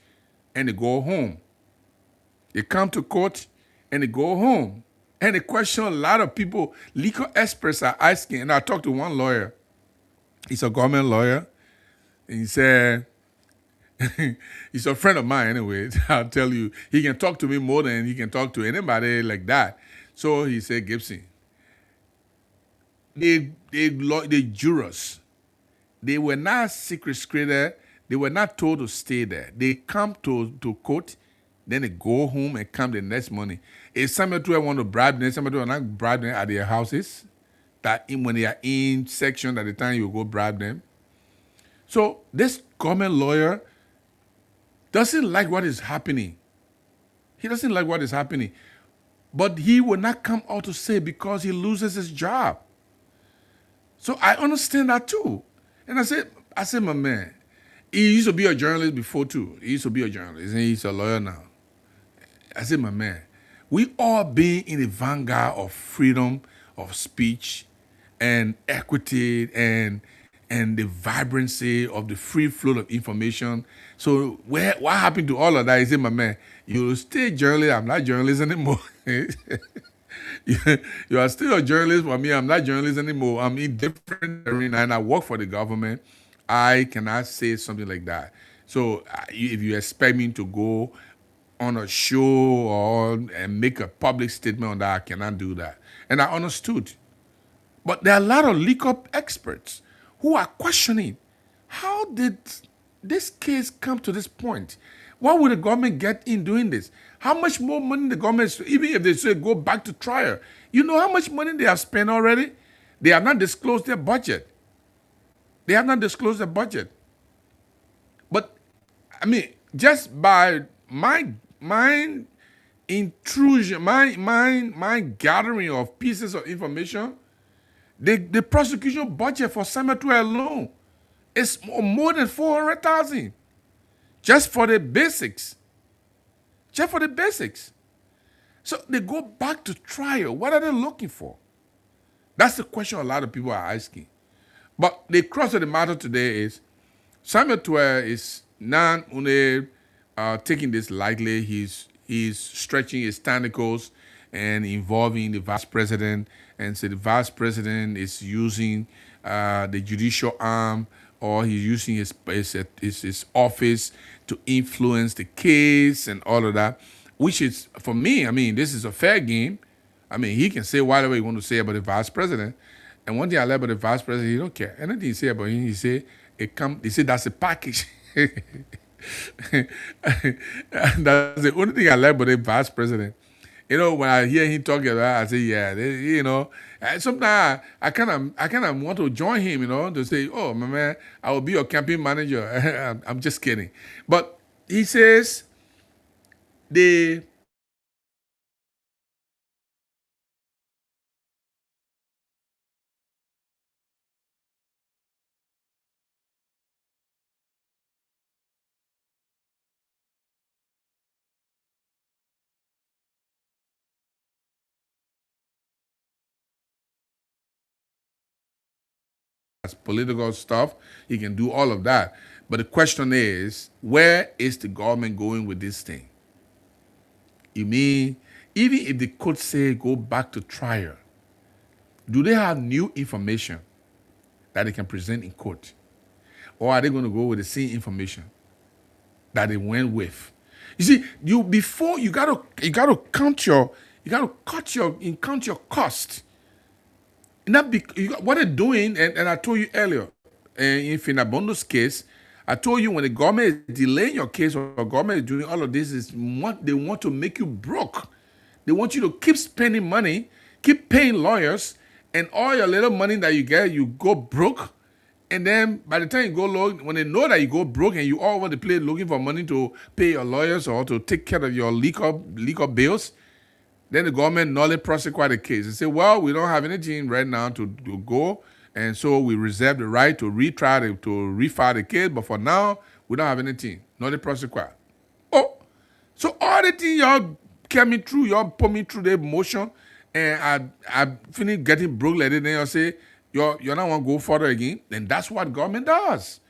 and they go home. They come to court and they go home. And the question a lot of people, legal experts are asking, and I talked to one lawyer. He's a government lawyer. And he said, he's a friend of mine anyway. I'll tell you, he can talk to me more than he can talk to anybody like that. So he said, Gibson, the jurors, they were not secret screened. They were not told to stay there. They come to court, then they go home and come the next morning. If Samuel Tuer want to bribe them, Samuel Tuer will not bribe them at their houses. When they are in section, at the time you go bribe them. So this government lawyer doesn't like what is happening. He doesn't like what is happening. But he will not come out to say because he loses his job. So I understand that too. And I said, my man, he used to be a journalist before too. He used to be a journalist and he's a lawyer now. I said, my man, we all being in the vanguard of freedom of speech and equity and the vibrancy of the free flow of information. So what happened to all of that? He said, my man, you stay journalist. I'm not journalist anymore. You are still a journalist for me. I'm not journalist anymore. I'm in different arena and I work for the government. I cannot say something like that. So if you expect me to go on a show or and make a public statement on that, I cannot do that. And I understood. But there are a lot of leak-up experts who are questioning, how did this case come to this point? What would the government get in doing this? How much more money the government, even if they say go back to trial, you know how much money they have spent already? They have not disclosed their budget. They have not disclosed their budget. But, I mean, just by my intrusion, my gathering of pieces of information, the prosecution budget for Samuel Tuer alone is more than 400,000 just for the basics. Just for the basics. So they go back to trial. What are they looking for? That's the question a lot of people are asking. But the crux of the matter today is Samuel Tuer is not only taking this lightly, he's stretching his tentacles and involving the vice president, and so the vice president is using the judicial arm, or he's using his office to influence the case and all of that, which is, for me, I mean, this is a fair game. I mean, he can say whatever he wants to say about the vice president. And one thing I like about the vice president, he don't care. Anything he say about him, he say that's a package. That's the only thing I like about the vice president. You know, when I hear him talking about it, I say, yeah, you know. And sometimes I kind of want to join him, you know, to say, oh, my man, I will be your campaign manager. I'm just kidding. But he says the political stuff. He can do all of that. But the question is, where is the government going with this thing? You mean, even if the court say go back to trial, do they have new information that they can present in court? Or are they going to go with the same information that they went with? You see, you gotta count your cost. What they're doing, and I told you earlier, in Finabondo's case, I told you when the government is delaying your case or the government is doing all of this, is what they want to make you broke. They want you to keep spending money, keep paying lawyers, and all your little money that you get, you go broke. And then by the time you go low, when they know that you go broke and you all over the place looking for money to pay your lawyers or to take care of your legal bills, then the government nullly prosecute the case and say, well, we don't have anything right now to go, and so we reserve the right to refile the case, but for now, we don't have anything. Nullly prosecute. Oh, so all the things y'all carry me through, y'all put me through the motion, and I finish getting broke like that, then y'all say, you're not want to go further again, then that's what government does.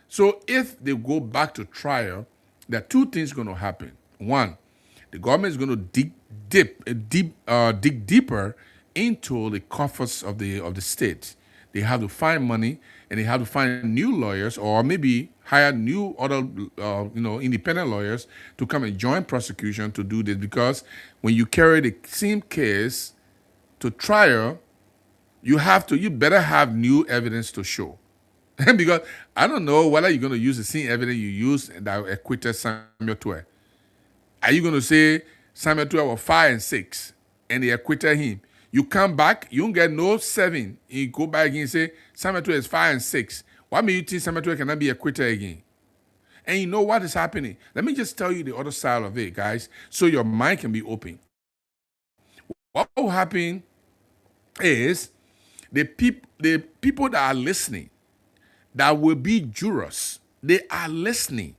So if they go back to trial, there are two things going to happen. One, the government is going to dig deeper into the coffers of the state. They have to find money, and they have to find new lawyers, or maybe hire new other independent lawyers to come and join prosecution to do this. Because when you carry the same case to trial, you better have new evidence to show. Because I don't know whether you're going to use the same evidence you used that acquitted Samuel Tuer. Are you going to say Samuel Tuer was 5 and 6 and they acquitted him? You come back, you don't get no 7. You go back again and say Samuel Tuer is 5 and 6. Why may you think Samuel Tuer cannot be acquitted again? And you know what is happening? Let me just tell you the other side of it, guys, so your mind can be open. What will happen is the people that are listening, that will be jurors, they are listening,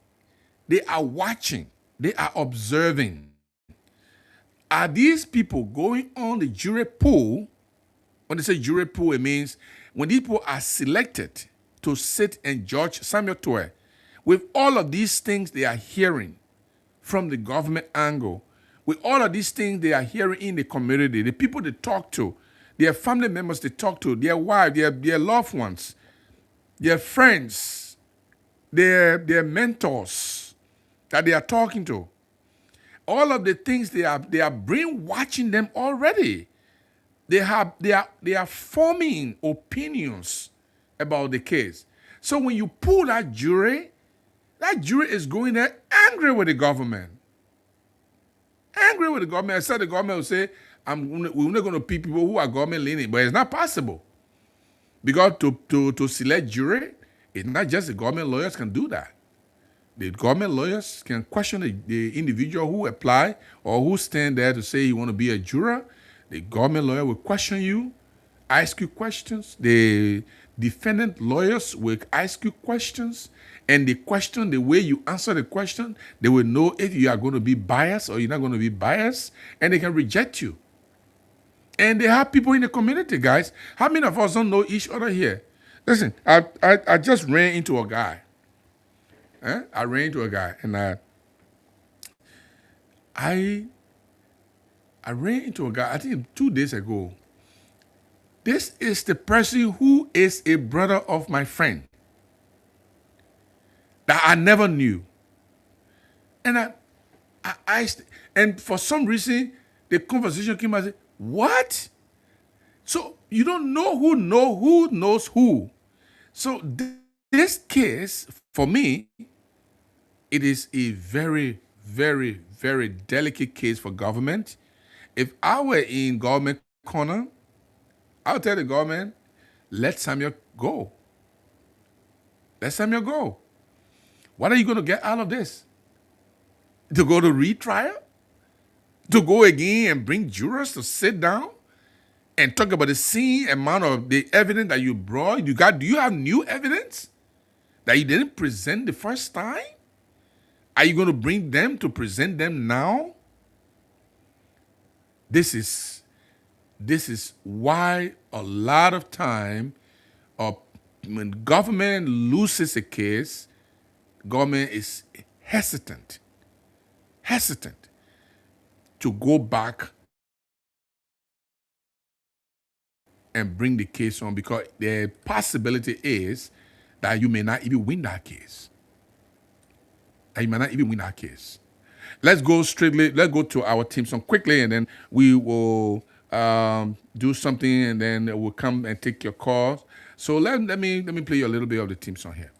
they are watching, they are observing. Are these people going on the jury pool? When they say jury pool, it means when these people are selected to sit and judge Samuel Tuer, with all of these things they are hearing from the government angle, with all of these things they are hearing in the community, the people they talk to, their family members they talk to, their wives, their loved ones, their friends, their mentors that they are talking to, all of the things they are brainwashing them already. They are forming opinions about the case. So when you pull that jury is going there angry with the government. Angry with the government. I said the government will say, we're not going to pick people who are government leaning, but it's not possible. Because to select jury, it's not just the government lawyers can do that. The government lawyers can question the individual who apply or who stand there to say you want to be a juror. The government lawyer will question you, ask you questions. The defendant lawyers will ask you questions. And the question, the way you answer the question, they will know if you are going to be biased or you're not going to be biased, and they can reject you. And they have people in the community, guys. How many of us don't know each other here? Listen, I just ran into a guy. I ran into a guy, and I ran into a guy, I think 2 days ago. This is the person who is a brother of my friend that I never knew. And I asked, and for some reason, the conversation came and I said, what? So you don't know who knows who. So this case, for me, it is a very, very, very delicate case for government. If I were in government corner, I would tell the government, let Samuel go. Let Samuel go. What are you going to get out of this? To go to retrial? To go again and bring jurors to sit down and talk about the same amount of the evidence that you brought? Do you have new evidence that you didn't present the first time? Are you going to bring them to present them now? This is why a lot of time, when government loses a case, government is hesitant to go back and bring the case on, because the possibility is that you may not even win that case. Let's go to our team song quickly, and then we will do something, and then we'll come and take your calls. So let me play you a little bit of the team song here.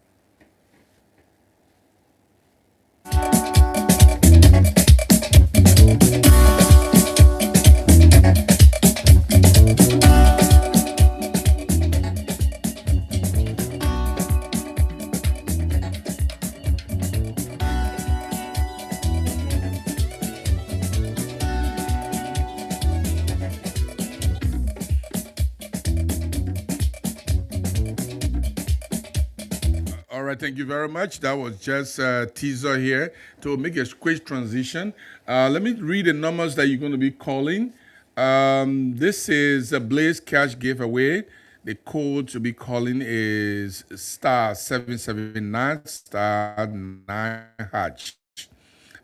All right, thank you very much. That was just a teaser here to make a quick transition. Let me read the numbers that you're going to be calling. This is a Blaze Cash giveaway. The code to be calling is *779 *9#.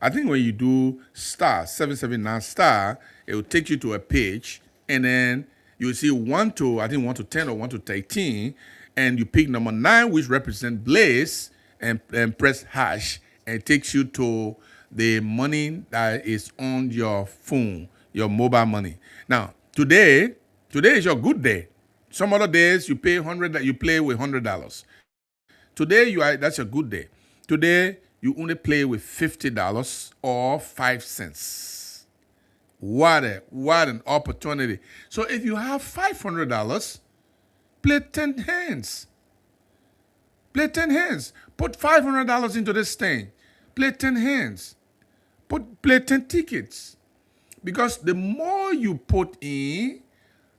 I think when you do *779 it will take you to a page, and then you'll see 1 to 10 or 1 to 13, and you pick number 9, which represents Blaze, and press hash, and it takes you to the money that is on your phone, your mobile money. Now, today, Today is your good day. Some other days you pay 100 that you play with $100. Today that's a good day. Today you only play with $50 or 5 cents. What an opportunity. So if you have $500, play 10 hands. Play 10 hands. Put $500 into this thing. Play 10 hands. Play 10 tickets. Because the more you put in,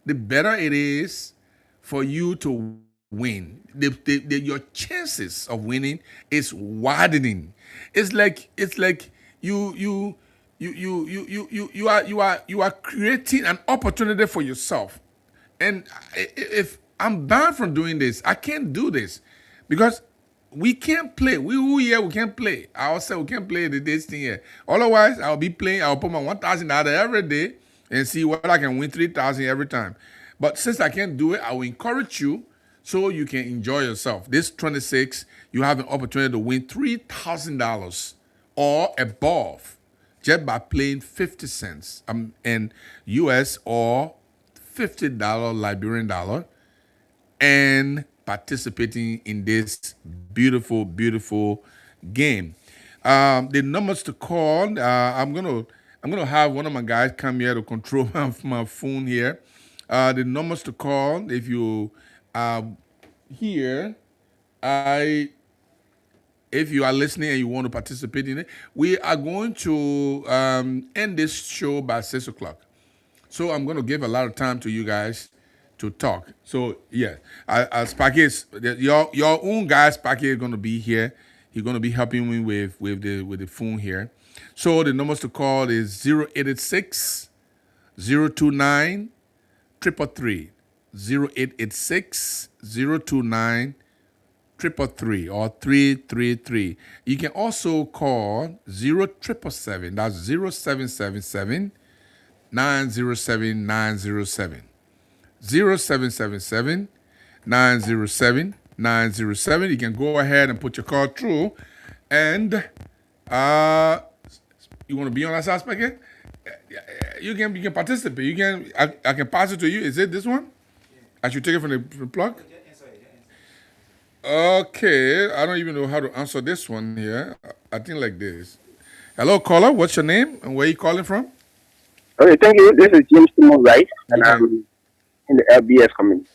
the better it is for you to win. Your chances of winning is widening. It's like you are creating an opportunity for yourself. And if I'm banned from doing this, I can't do this because we can't play. We who here we can't play. I say we can't play this thing here. Otherwise, I'll be playing. I'll put my 1,000 out every day and see what I can win 3,000 every time. But since I can't do it, I will encourage you so you can enjoy yourself. This 26, you have an opportunity to win $3,000 or above just by playing 50 cents in US or $50 Liberian dollar and participating in this beautiful, beautiful game. The numbers to call. I'm gonna have one of my guys come here to control my phone here. The numbers to call if you here. I if you are listening and you want to participate in it, we are going to end this show by 6 o'clock. So I'm going to give a lot of time to you guys to talk. So yeah, Sparky your own guy Sparky is going to be here. He's going to be helping me with the phone here. So the numbers to call is 0886 029 333 0886 029 333 or 333. You can also call 0777. That's 0777 907 907. 0777 907 907. You can go ahead and put your call through. And you want to be on that aspect again? You can participate. I can pass it to you. Is it this one? I should take it from the plug? Okay, I don't even know how to answer this one here. I think like this. Hello, caller. What's your name and where you calling from? Okay, thank you. This is James Timon Rice, and Okay. I'm in the LBS community.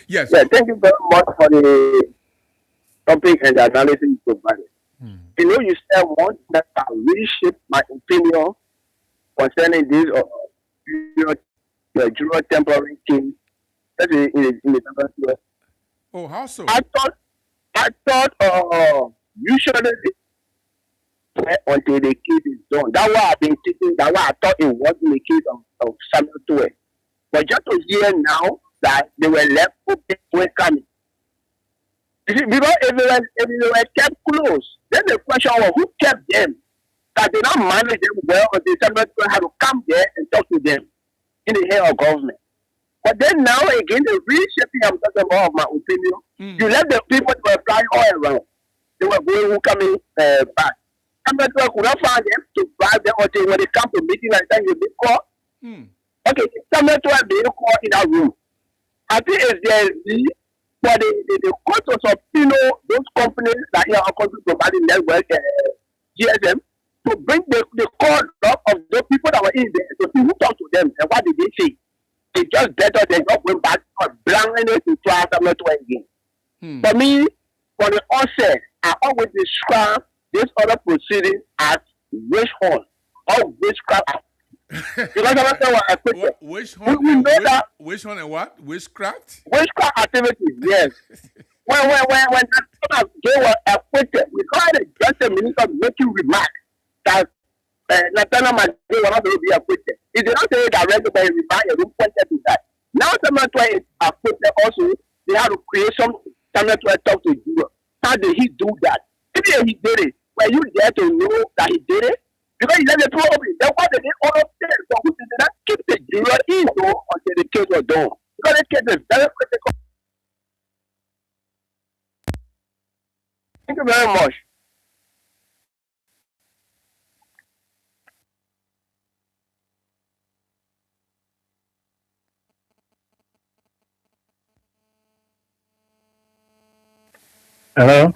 Yes. Yeah, thank you very much for the topic and the analysis you provided. You know, you said one that really shaped my opinion concerning this junior, junior temporary king. That's in the WWF. Oh, how so? I thought usually until the case is done. That's why I've been thinking. That's why I thought it was in the case of Samuel Tuwe. But just to hear now that they were left open when coming. You see, because if they were kept close, then the question was who kept them? That they don't manage them well, or they Samuel Tuwe had to come there and talk to them in the head of government. But then now again, the reshaping I'm talking about of my opinion, you let the people to were flying all around. They were going who coming back. Samuel Tuwe could not find them to bribe them until when they come to meeting like that, you be called. Okay, Samuel Tuwe being called in that room. I think it's there for the court of subpoena those companies that are constantly providing network GSM to bring the call of those people that were in there to see who talked to them and what did they say. It's just better than not going back or blindly to try Samuel Tuwe again. For me, for the onset, I always describe this other proceeding as witch hunt or witchcraft. Because Samuel Tuwe was acquitted. We know that Which one and what? Witchcraft? witchcraft activities, yes. when they were acquitted, we call it just a minister making remarks that Nathaniel Mandela was not going to be acquitted. He did not say it directly, but he remarked and pointed to that. Now Samuel Tuwe is acquitted also, they had to create something. Samuel Tuwe talk to Jura. How did he do that? If he did it, were you there to know that he did it? Because he let the two open. Then why did they all upstairs? So who did not keep the Jura in though until the case was done? Because the case is very critical. Thank you very much. Hello?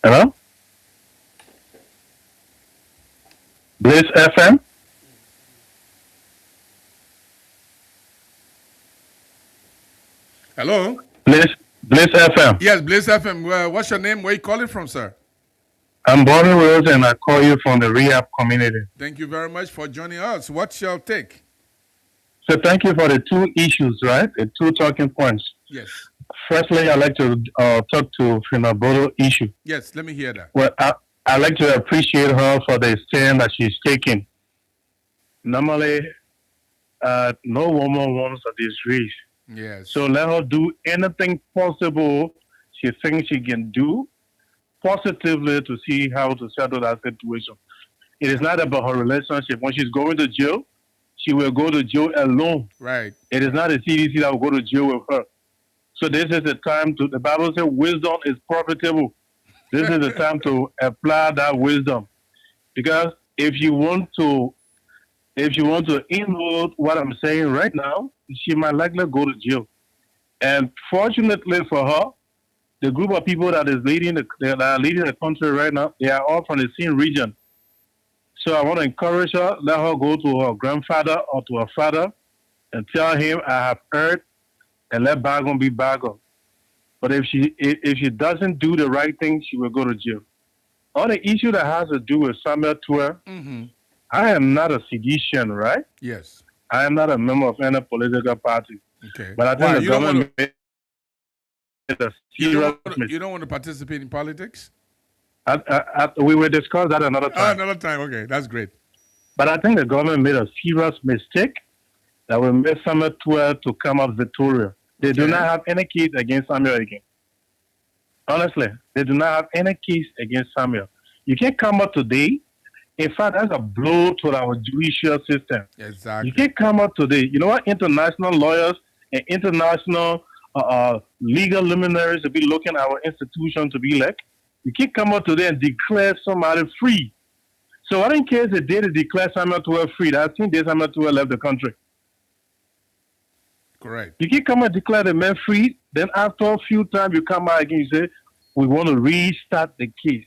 Hello? Bliss FM? Hello? Bliss FM. Yes, Blaze FM. What's your name? Where you calling from, sir? I'm Bobby Rose and I call you from the rehab community. Thank you very much for joining us. What's your take? So thank you for the two issues, right? The two talking points. Yes. Firstly, I'd like to talk to Finabodo issue. Yes, let me hear that. Well, I'd like to appreciate her for the stand that she's taking. Normally, no woman wants a disgrace. Yes. So let her do anything possible she thinks she can do positively to see how to settle that situation. It is not about her relationship. When she's going to jail, she will go to jail alone. Right. It is not the CDC that will go to jail with her. So this is the time to, the Bible says wisdom is profitable. This is the time to apply that wisdom. Because if you want to involve what I'm saying right now, she might likely go to jail. And fortunately for her, the group of people that are leading the country right now, they are all from the same region. So I want to encourage her, let her go to her grandfather or to her father and tell him, I have heard, and let bygone be bygone. But if she doesn't do the right thing, she will go to jail. On the issue that has to do with Samuel Tour, I am not a sedition, right? Yes. I am not a member of any political party. Okay. But I think the government made a serious mistake. You don't want to participate in politics? We will discuss that another time. Another time. Okay, that's great. But I think the government made a serious mistake that will make Samuel Tour to come out victorious. They do not have any case against Samuel again. Honestly, they do not have any case against Samuel. You can't come out today. In fact, that's a blow to our judicial system. Exactly. You can't come out today. You know what? International lawyers and international legal luminaries will be looking at our institution to be like, you can't come out today and declare somebody free. So what in case the day they declare Samuel Tour free, that same day Samuel Tour left the country. Correct. You can come and declare the man free, then after a few times you come out again, you say, we want to restart the case.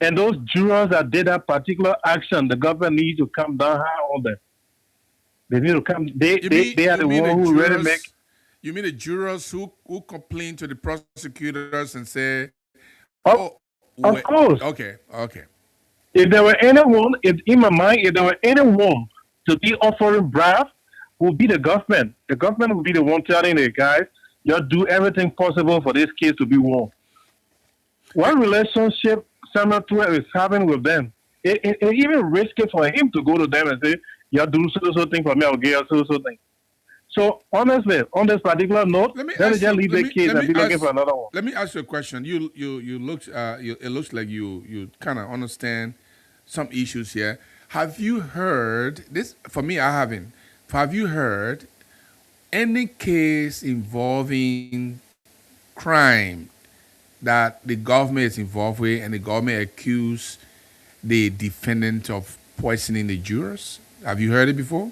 And those jurors that did that particular action, the government needs to come down high on them. They need to come, they are the ones who really make. You mean the jurors who complain to the prosecutors and say, of course. Okay. If there were anyone, in my mind, if there were anyone to be offering bribe, would be the government. The government would be the one telling the guys, just do everything possible for this case to be won. What relationship Samuel Tour is having with them? It even risky for him to go to them and say, you do so thing for me, I'll give you so thing. So honestly, on this particular note, let me just leave the case and be looking for another one. Let me ask you a question. You look it looks like you kind of understand some issues here. Have you heard this? For me, I haven't. Have you heard any case involving crime that the government is involved with and the government accused the defendant of poisoning the jurors? Have you heard it before?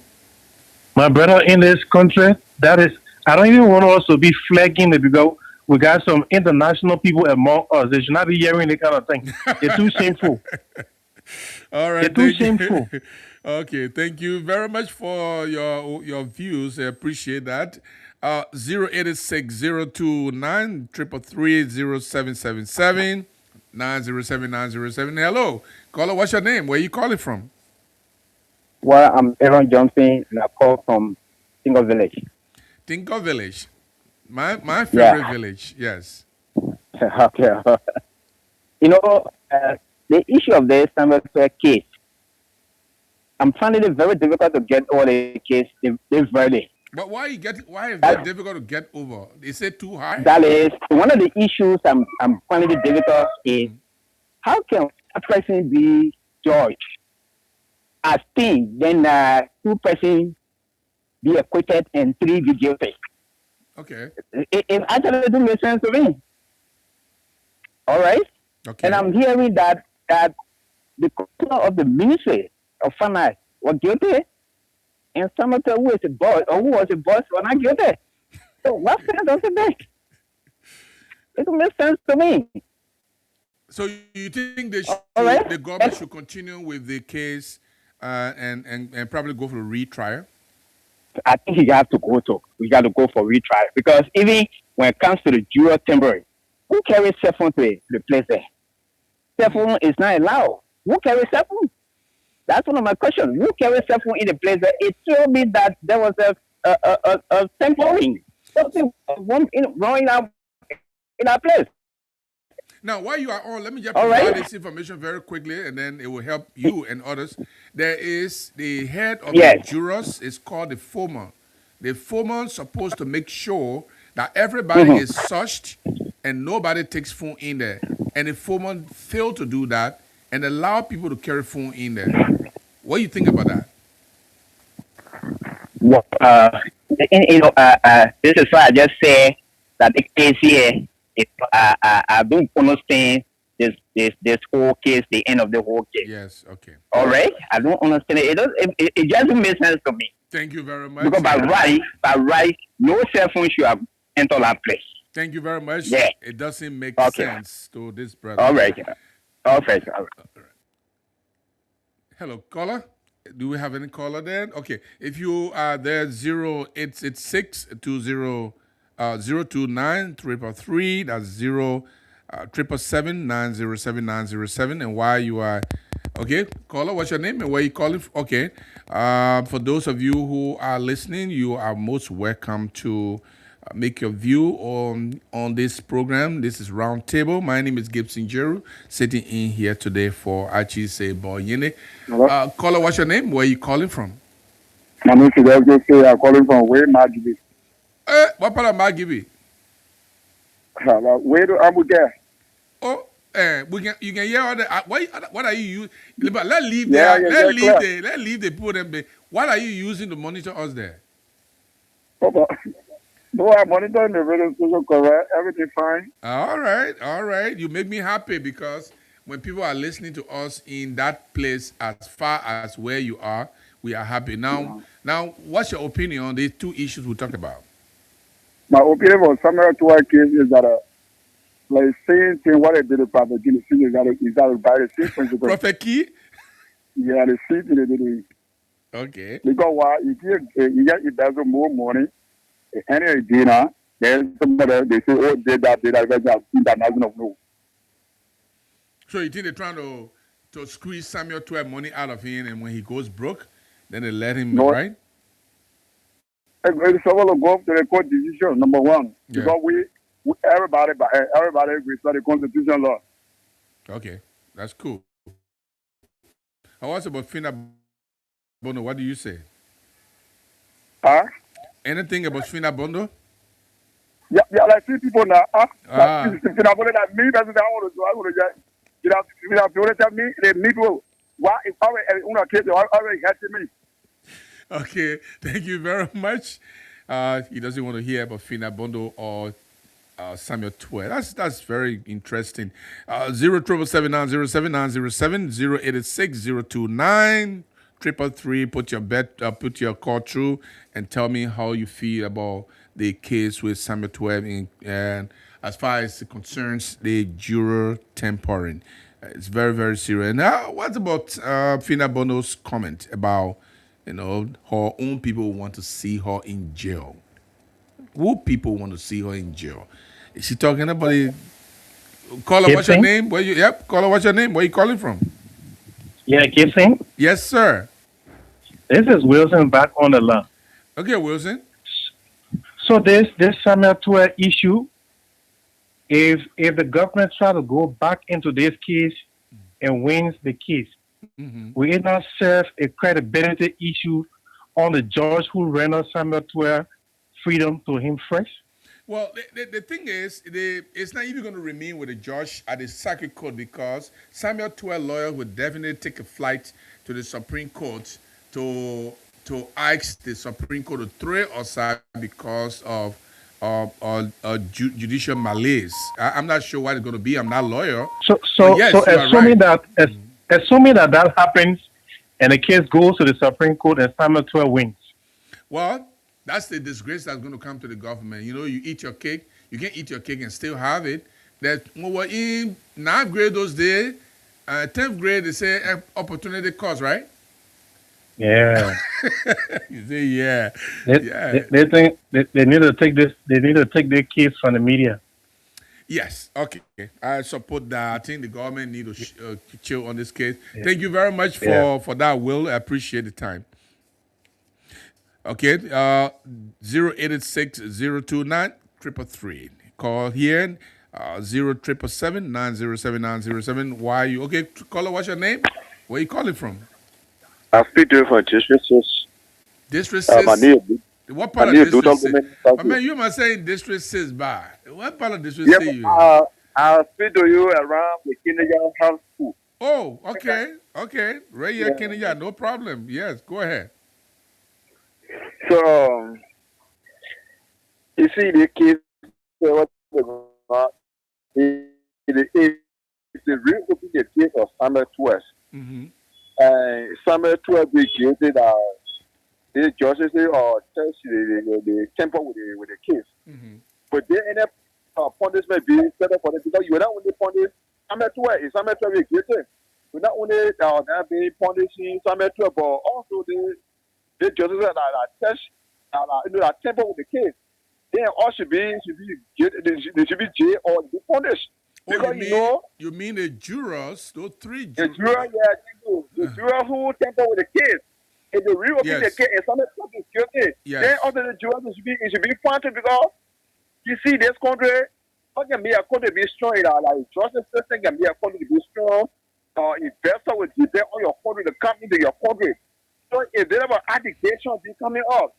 My brother, in this country, that is, I don't even want us to be flagging it because we got some international people among us. They should not be hearing that kind of thing. It's too shameful. All right. It's too shameful. Okay, thank you very much for your views. I appreciate that. 086-029-333-0777 907-907. Hello, caller. What's your name? Where are you calling from? Well, I'm Aaron Johnson, and I call from Tingo Village. Tingo Village, my favorite village. Yes. Okay. You know, the issue of the Samuel Tour case, I'm finding it very difficult to get over the case this Friday. But why is that difficult to get over? Is it too high? That is one of the issues I'm finding it difficult is how can a person be judged as thing, then 2 persons be acquitted and 3 be guilty. Okay. It actually doesn't make sense to me. All right? Okay. And I'm hearing that the commissioner of the Ministry of Finance was guilty, and some of who was a boss was not guilty. So what sense does it make? It don't make sense to me. So you think All right? the government should continue with the case and probably go for a retrial? I think we got to go for retrial because even when it comes to the juror temporary, who carries cell phone to the place there? Cell phone is not allowed. Who carries cell phone? That's one of my questions. Who carries cell phone in the place there? It told me that there was a temporary something wrong in our place. Now, while you are on, let me just All provide right. this information very quickly, and then it will help you and others. There is the head of Yes. the jurors is called the foreman. The foreman is supposed to make sure that everybody is searched and nobody takes phone in there. And the foreman failed to do that and allow people to carry phone in there. What do you think about that? Well, this is why I just say that the case here, I don't understand this whole case, the end of the whole case. Yes, okay. All right, I don't understand it. It just doesn't make sense to me Thank you very much. because by right, no cell phone should have entered that place. Thank you very much. Yeah. It doesn't make Okay. sense to this brother. All right, okay, all right. Hello, caller. Do we have any caller there? Okay. If you are there, 0886 20 029 333. That's 777 907 907. And why you are, okay, caller, what's your name and where you calling from? Okay. For those of you who are listening, you are most welcome to make your view on this program. This is Roundtable. My name is Gibson Jeru, sitting in here today for Achise Boyene. Caller, what's your name? Where are you calling from? My name is FJC. I'm calling from Way Magidi. What part of Magibi? Where do I'm there? Oh, you can hear all the. What are you using? But let's leave Yeah, there. yeah, Let's leave the people them there. What are you using to monitor us there? No, I'm monitoring the radio station correct. Everything fine. All right. You make me happy because when people are listening to us in that place, as far as where you are, we are happy. Now, what's your opinion on these two issues we talked about? My opinion on Samuel Tua case is that, like, same thing what I did with Prophet Gilles is that by the same principle. Prophet Key? Yeah, the same thing they did. Okay. Because why? It doesn't more money. Any dinner, then somebody they say, oh, did that, international no. So you think they're trying to squeeze Samuel 12 money out of him, and when he goes broke, then they let him, No. right? It's all to go to the court decision, number one. Yeah. Because everybody agrees with the constitution law. Okay, that's cool. And what's about Fina Bondo? What do you say? Huh? Anything about Fina Bondo? Yeah, like see people now. Ah. Like, if I want to just, you know, tell me, they need to. Why? If already hurting me. Okay, thank you very much. He doesn't want to hear about Fina Bondo or Samuel 12. That's very interesting. 0777907 086 029 333. Put your call through and tell me how you feel about the case with Samuel 12 and as far as it concerns the juror tampering. It's very, very serious. Now, what about Fina Bondo's comment about, her own people want to see her in jail? Who people want to see her in jail? Is she talking about it? Caller, what's your name? Caller, what's your name? Where you calling from? Yeah, Gibson. Yes, sir. This is Wilson back on the line. Okay, Wilson. So this Samuel Tua issue, if the government try to go back into this case and wins the case, will it not serve a credibility issue on the judge who rendered Samuel Tua freedom to him first? Well, the thing is, it's not even going to remain with the judge at the circuit court because Samuel 12 lawyer would definitely take a flight to the Supreme Court to ask the Supreme Court to throw it aside because of judicial malaise. I'm not sure what it's going to be. I'm not a lawyer. So yes, assuming that happens and the case goes to the Supreme Court and Samuel 12 wins. Well, That's the disgrace that's going to come to the government. You know, you eat your cake, you can eat your cake and still have it. That when we're in ninth grade those days, 10th grade, they say opportunity cost, right? Yeah. You say, yeah, They, yeah. they think they need to take this. They need to take their case from the media. Yes, okay. I support that. I think the government need to chill on this case. Yeah. Thank you very much Yeah. for that, Will. I appreciate the time. Okay, 086 Call here, 0777 Why you? Okay, caller, what's your name? Where you calling from? I speak to you from District 6. District My 6. name, What my part of name is District Dudal 6? Women. I mean, you must say District 6 by. What part of District Yes, 6 you? I speak to you around the kindergarten house school. Oh, okay, okay. Right here, Yeah. Kenya, no problem. Yes, go ahead. So, you see the kids, what it's a real open the case of Samuel 12. Mm-hmm. Samuel 12 be created the judges or touch the temple with the kids. Mm-hmm. But they end up punishment being set up for them because you are not only punished Samuel 12 is Samuel 12 created. You're not only that being punishing Samuel 12, but also the judges that touch that temple with the kids. They all should be they should be jailed or be punished. Oh, Because you mean the jurors, those three the jurors? juror, the juror who temple with the kids. If the real Yes. the case and Samuel 12 is guilty, Yes. then also the jurors should be punished because you see this country, how can be a country be strong, like justice system can be a country to be strong, investor will depend on your country, the company to your country. So if there are education be coming up,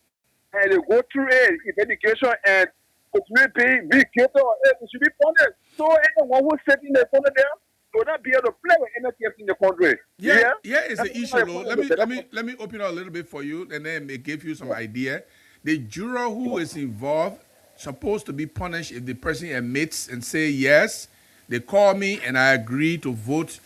and they go through it, if education and it's really be careful, it should be punished. So anyone who's sitting in front of them will not be able to play with anything in the country. Yeah, it's an That's issue why though. I Let me open up a little bit for you, and then may give you some idea. The juror who is involved supposed to be punished if the person admits and say yes, they call me and I agree to vote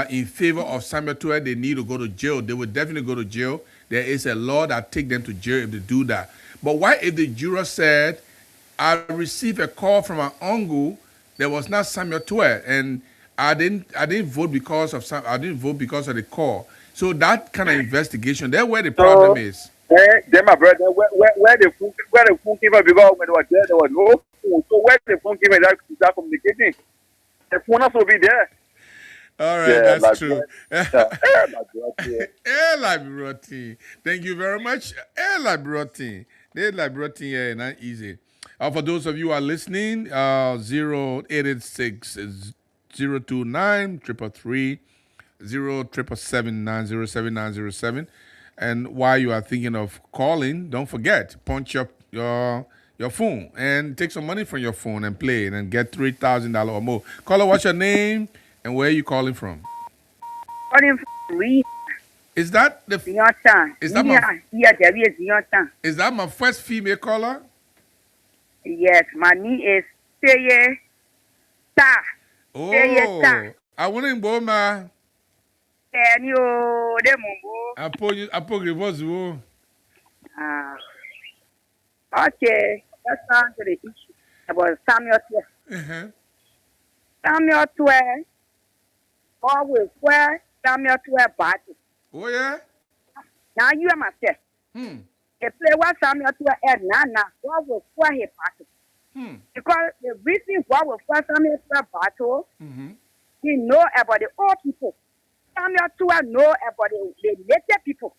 in favor of Samuel 12. They need to go to jail. They would definitely go to jail. There is a law that take them to jail if they do that. But why if the juror said, I received a call from an uncle that was not Samuel 12, and I didn't vote because of the call. So that kind of investigation, that's where the problem is. Then my brother, where the phone came from, because when they were there was no phone. So where the phone came from, that communicating, the phone has to be there. All right, Yeah, that's like true. that. Air Liberty. Thank you very much. Air Liberty. The Liberty here, not easy. For those of you who are listening, 0886 029 333 0777 And while you are thinking of calling, don't forget, punch up your phone and take some money from your phone and play it and get $3,000 or more. Caller, what's your name and where are you calling from? Calling from Louis Is that the Ziontown. Is that is that my first female caller? Yes, my name is Seye Ta. Oh, I want to go, ma. And you, the mumbo. I put reverse. Okay, let's on to the issue about Samuel 12. Samuel 12, always where Samuel 12 battle. Oh, yeah? Now you are myself. The play what Samuel 12 and Nana, what was where he battle. Because the reason why we fight Samuel 12 battle, he know about the old people. Samuel 12 know about the later people.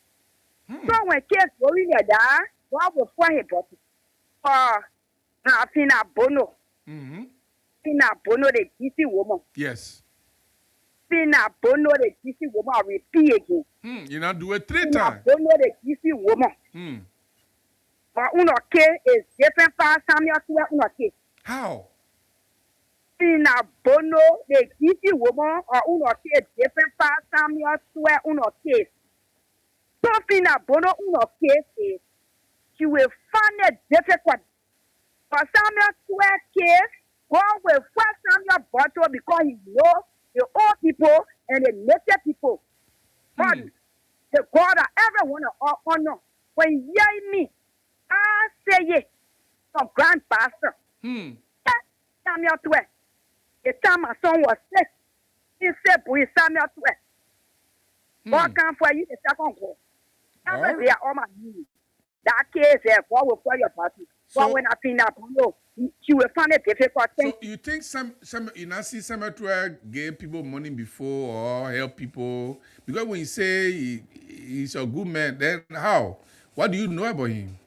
So when kids go in there, what we fight he battle. Now Pina Bono. Pina Bono, the DC woman. Yes. Pina Bono, the DC woman, I repeat again. You now do it 3 Pina times. Bono, the DC woman. But uno case is different from Samuel 12 uno case. How? Pina Bono, the DC woman, or uno case different from Samuel 12 uno case. So Pina Bono uno case is she will find it difficult. For Samuel 12 case, God will find Samuel battle because he knows the old people and the native people. But the God that ever want to honor, when you hear me, I say it. From grand pastor. Samuel 12. The time my son was sick, he said, "Boy, Samuel 12. What can for you the second one? They are all my needs. That case, what will for your party? But when I think that, she will find it difficult. So you think some you not see Samuel gave people money before or help people? Because when you say he's a good man, then how? What do you know about him?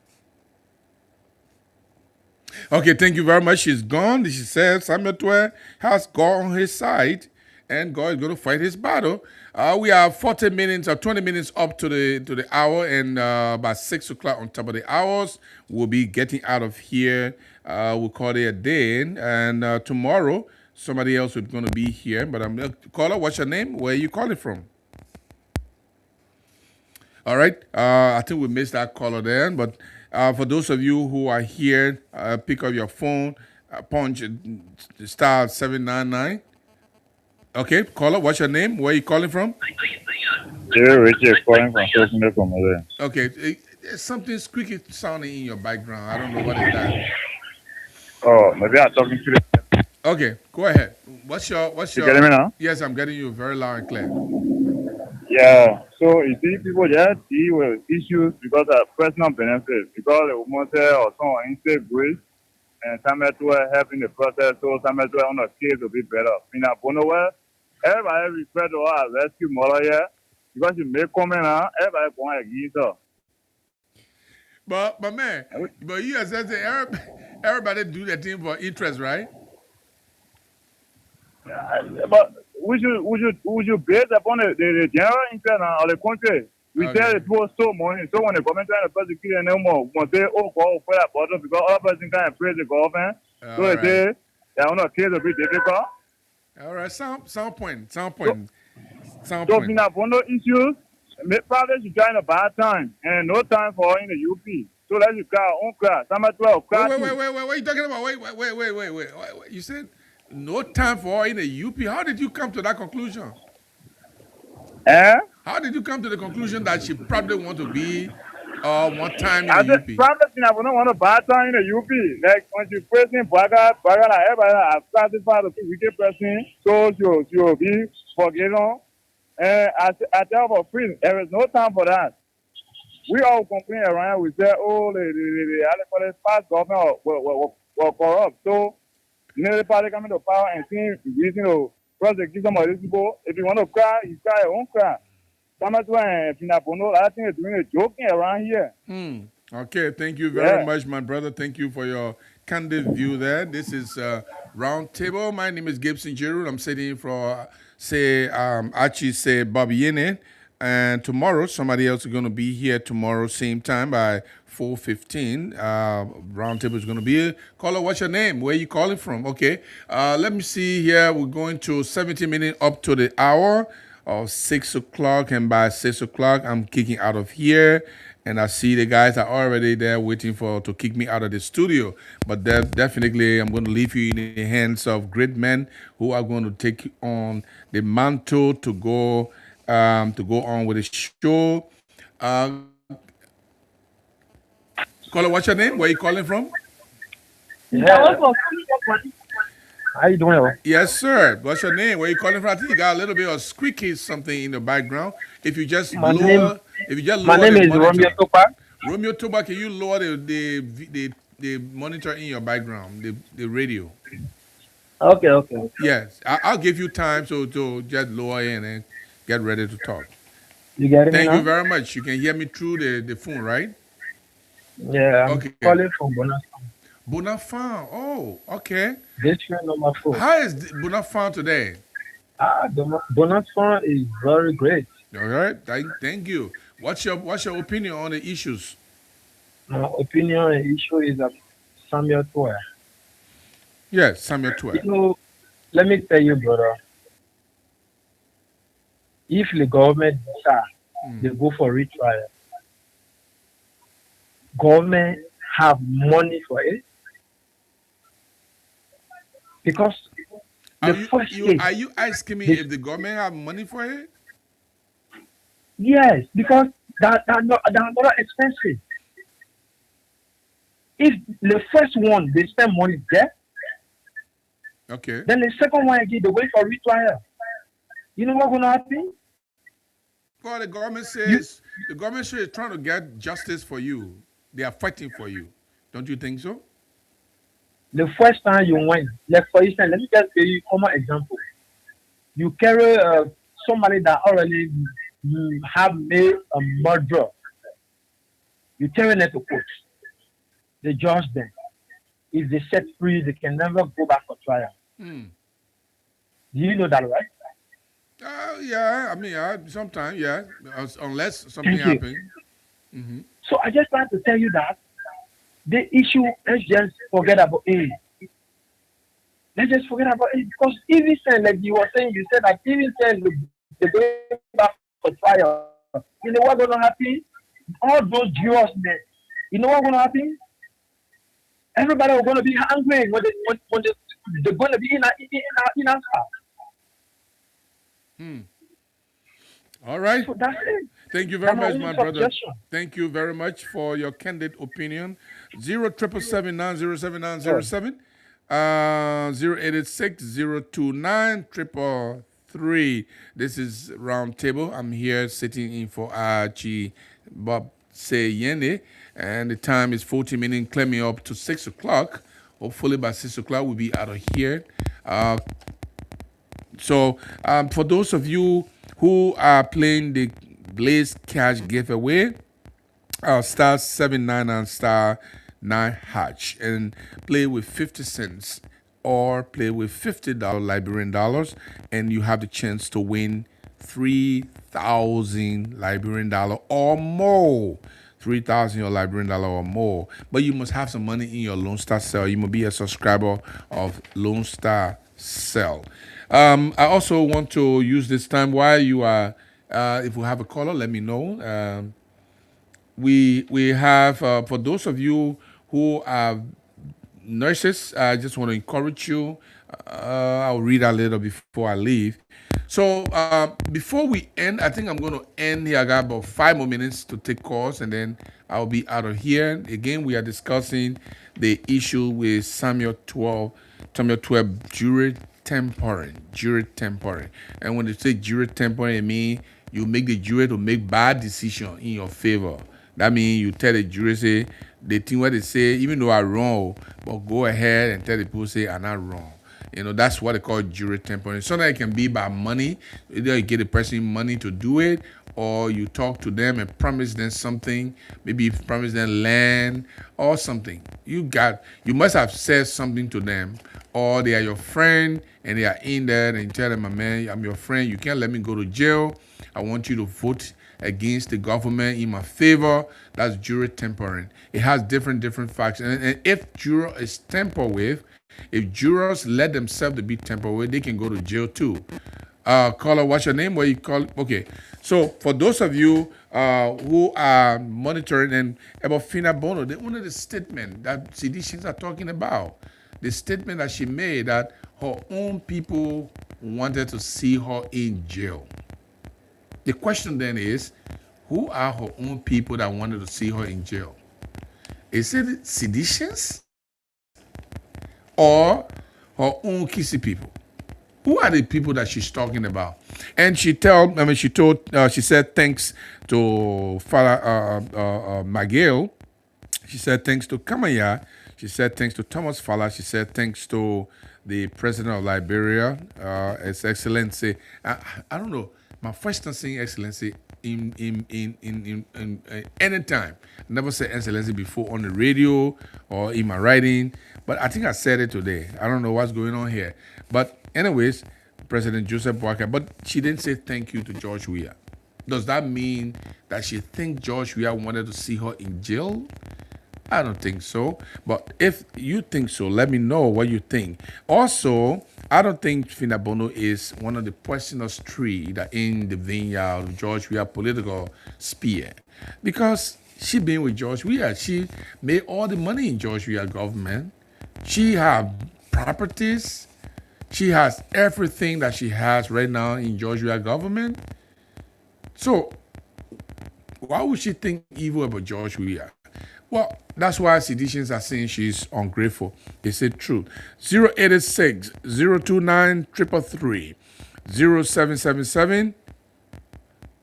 Okay, thank you very much. She's gone. She said Samuel has God on his side, and God is going to fight his battle. We are 40 minutes or 20 minutes up to the hour, and about 6 o'clock on top of the hours, we'll be getting out of here. We'll call it a day, and tomorrow somebody else is going to be here. But I'm caller. What's your name? Where are you calling from? All right. I think we missed that caller there, but for those of you who are here, pick up your phone, punch star 799. Okay, caller, what's your name? Where are you calling from? Richard calling from Sosune Komole. Okay, there's something squeaky sounding in your background. I don't know what is that. Oh, maybe I'm talking to the... Okay, go ahead. What's your? You getting me now? Yes, I'm getting you very loud and clear. Yeah, so you see, people just deal with issues because of personal benefit. Because the woman said or someone instead grace and Samuel helping the process, so Samuel on the case will be better. In a Bonowell, everybody refer to her as rescue mother here because you make comment now, everybody going against her. But man, but you as everybody do their thing for interest, right? But we should base upon the general interest of the country. We tell the people so money, so when the government trying to persecute them no more, we say, oh, God, for that bottle because other person can't praise the government. So they say, they're on a case will be difficult. All right, sound point. So if you have one of those issues, probably you trying a bad time and no time for in the UP. So let's just cry on cry. Some 12 cry. Wait, what are you talking about? Wait. You said no time for in the UP. How did you come to that conclusion? How did you come to the conclusion that she probably want to be one time in the UP? Probably I don't want a bad time in the UP. Like when you person Baga, everybody has satisfied the wicked person, so she will be forgiven. And I tell for free, there is no time for that. We all complain around. We say, oh, the past government were corrupt. So, the party coming to power and seeing reason to prosecute some of these people. If you want to cry, you cry your own cry. Sometimes when Finabono, I think they're doing a joking around here. Okay, thank you very much, my brother. Thank you for your candid view there. This is Round Table. My name is Gibson Giroud. I'm sitting in for, Archie Bobby Yene. And tomorrow, somebody else is going to be here tomorrow, same time by 4:15. Roundtable is going to be here. Caller, what's your name? Where are you calling from? Okay. Let me see here. We're going to 70 minutes up to the hour of 6 o'clock. And by 6 o'clock, I'm kicking out of here. And I see the guys are already there waiting to kick me out of the studio. But definitely, I'm going to leave you in the hands of great men who are going to take on the mantle to go on with the show. Caller, what's your name? Where are you calling from? Yeah. How you doing? Yes, sir. What's your name? Where are you calling from? I think you got a little bit of squeaky something in the background. If you just my lower, name is monitor. Romeo Topa. Romeo Toba, can you lower the monitor in your background, the radio? Okay. Yes, I'll give you time to just lower in and get ready to talk. You get it? Thank you very much. You can hear me through the phone, right? Yeah, I'm calling from Bonafide. Bonafide. Oh, okay. This friend number 4. How is Bonafide today? Bonafide is very great. All right. Thank you. What's your opinion on the issues? My opinion on the issue is that Samuel Toya. Yes, Samuel Toya. You know, let me tell you, brother. If the government they go for retrial, government have money for it because are you asking me if the government have money for it? Yes, because that not expensive. If the first one they spend money there, Okay. then the second one again they wait for retrial. You know what's gonna happen? Well, You the government says trying to get justice for you. They are fighting for you. Don't you think so? the first time you win, like for instance, let me just give you a common example. You carry somebody that already have made a murder. You carry them to court. They judge them. If they set free, they can never go back for trial. Hmm. Do you know that, right? Yeah. I mean, sometimes, yeah. Unless something Thank you. happens. Mm-hmm. So I just trying to tell you that the issue, let's just forget about it. Let's just forget about it because even saying, like you were saying, you said that even saying the going back for trial, you know what's gonna happen? All those jurors, man, you know what's gonna happen? Everybody are gonna be angry when they're gonna be in answer. All right. So that's it. Thank you very That's my much, only my brother. suggestion. Thank you very much for your candid opinion. 077790797, 086 This is Roundtable. I'm here sitting in for Archie Bob Sayende, and the time is 40 minutes. Clear me up to 6 o'clock. Hopefully by 6 o'clock we'll be out of here. So for those of you who are playing the Blaze Cash giveaway, star 79 and star 9 hatch and play with 50 cents or play with $50 Liberian dollars, and you have the chance to win 3,000 Liberian dollar or more. 3,000 your Liberian dollar or more. But you must have some money in your Lone Star Cell. You must be a subscriber of Lone Star Cell. I also want to use this time while you are, if we have a caller, let me know. We have, for those of you who are nurses, I just want to encourage you. I'll read a little before I leave. So before we end, I think I'm going to end here. I got about 5 more minutes to take calls, and then I'll be out of here. Again, we are discussing the issue with Samuel 12 jury tampering. And when they say jury tampering, it means you make the jury to make bad decision in your favor. That means you tell the jury, say, the thing what they say, even though I'm wrong, but go ahead and tell the people, say, I'm not wrong. You know, that's what they call jury tampering. Sometimes it can be by money. Either you get a person money to do it, or you talk to them and promise them something. Maybe you promise them land or something. You must have said something to them, or they are your friend and they are in there and you tell them, man, I'm your friend. You can't let me go to jail. I want you to vote against the government in my favor. That's jury tampering. It has different facts. And if juror is tampered with, if jurors let themselves to be tampered with, they can go to jail too. Caller, what's your name? Where you call? Okay. So for those of you who are monitoring and about Fina Bono, one of the statement that seditions are talking about, the statement that she made that her own people wanted to see her in jail. The question then is, who are her own people that wanted to see her in jail? Is it seditions or her own Kisi people? Who are the people that she's talking about? And she said thanks to Father Miguel. She said thanks to Kamaya. She said thanks to Thomas Fala. She said thanks to the President of Liberia, His Excellency. I don't know. My first time saying Excellency in any time. I never said Excellency before on the radio or in my writing, but I think I said it today. I don't know what's going on here. But anyways, President Joseph Boakai, but she didn't say thank you to George Weah. Does that mean that she thinks George Weah wanted to see her in jail? I don't think so. But if you think so, let me know what you think. Also, I don't think Fina Bono is one of the poisonous tree that in the vineyard of George Weah political spear. Because she been with George Weah. She made all the money in George Weah government. She have properties. She has everything that she has right now in George Weah government. So, why would she think evil about George Weah? Well, that's why Seditians are saying she's ungrateful. They said true. 086 029 333 0777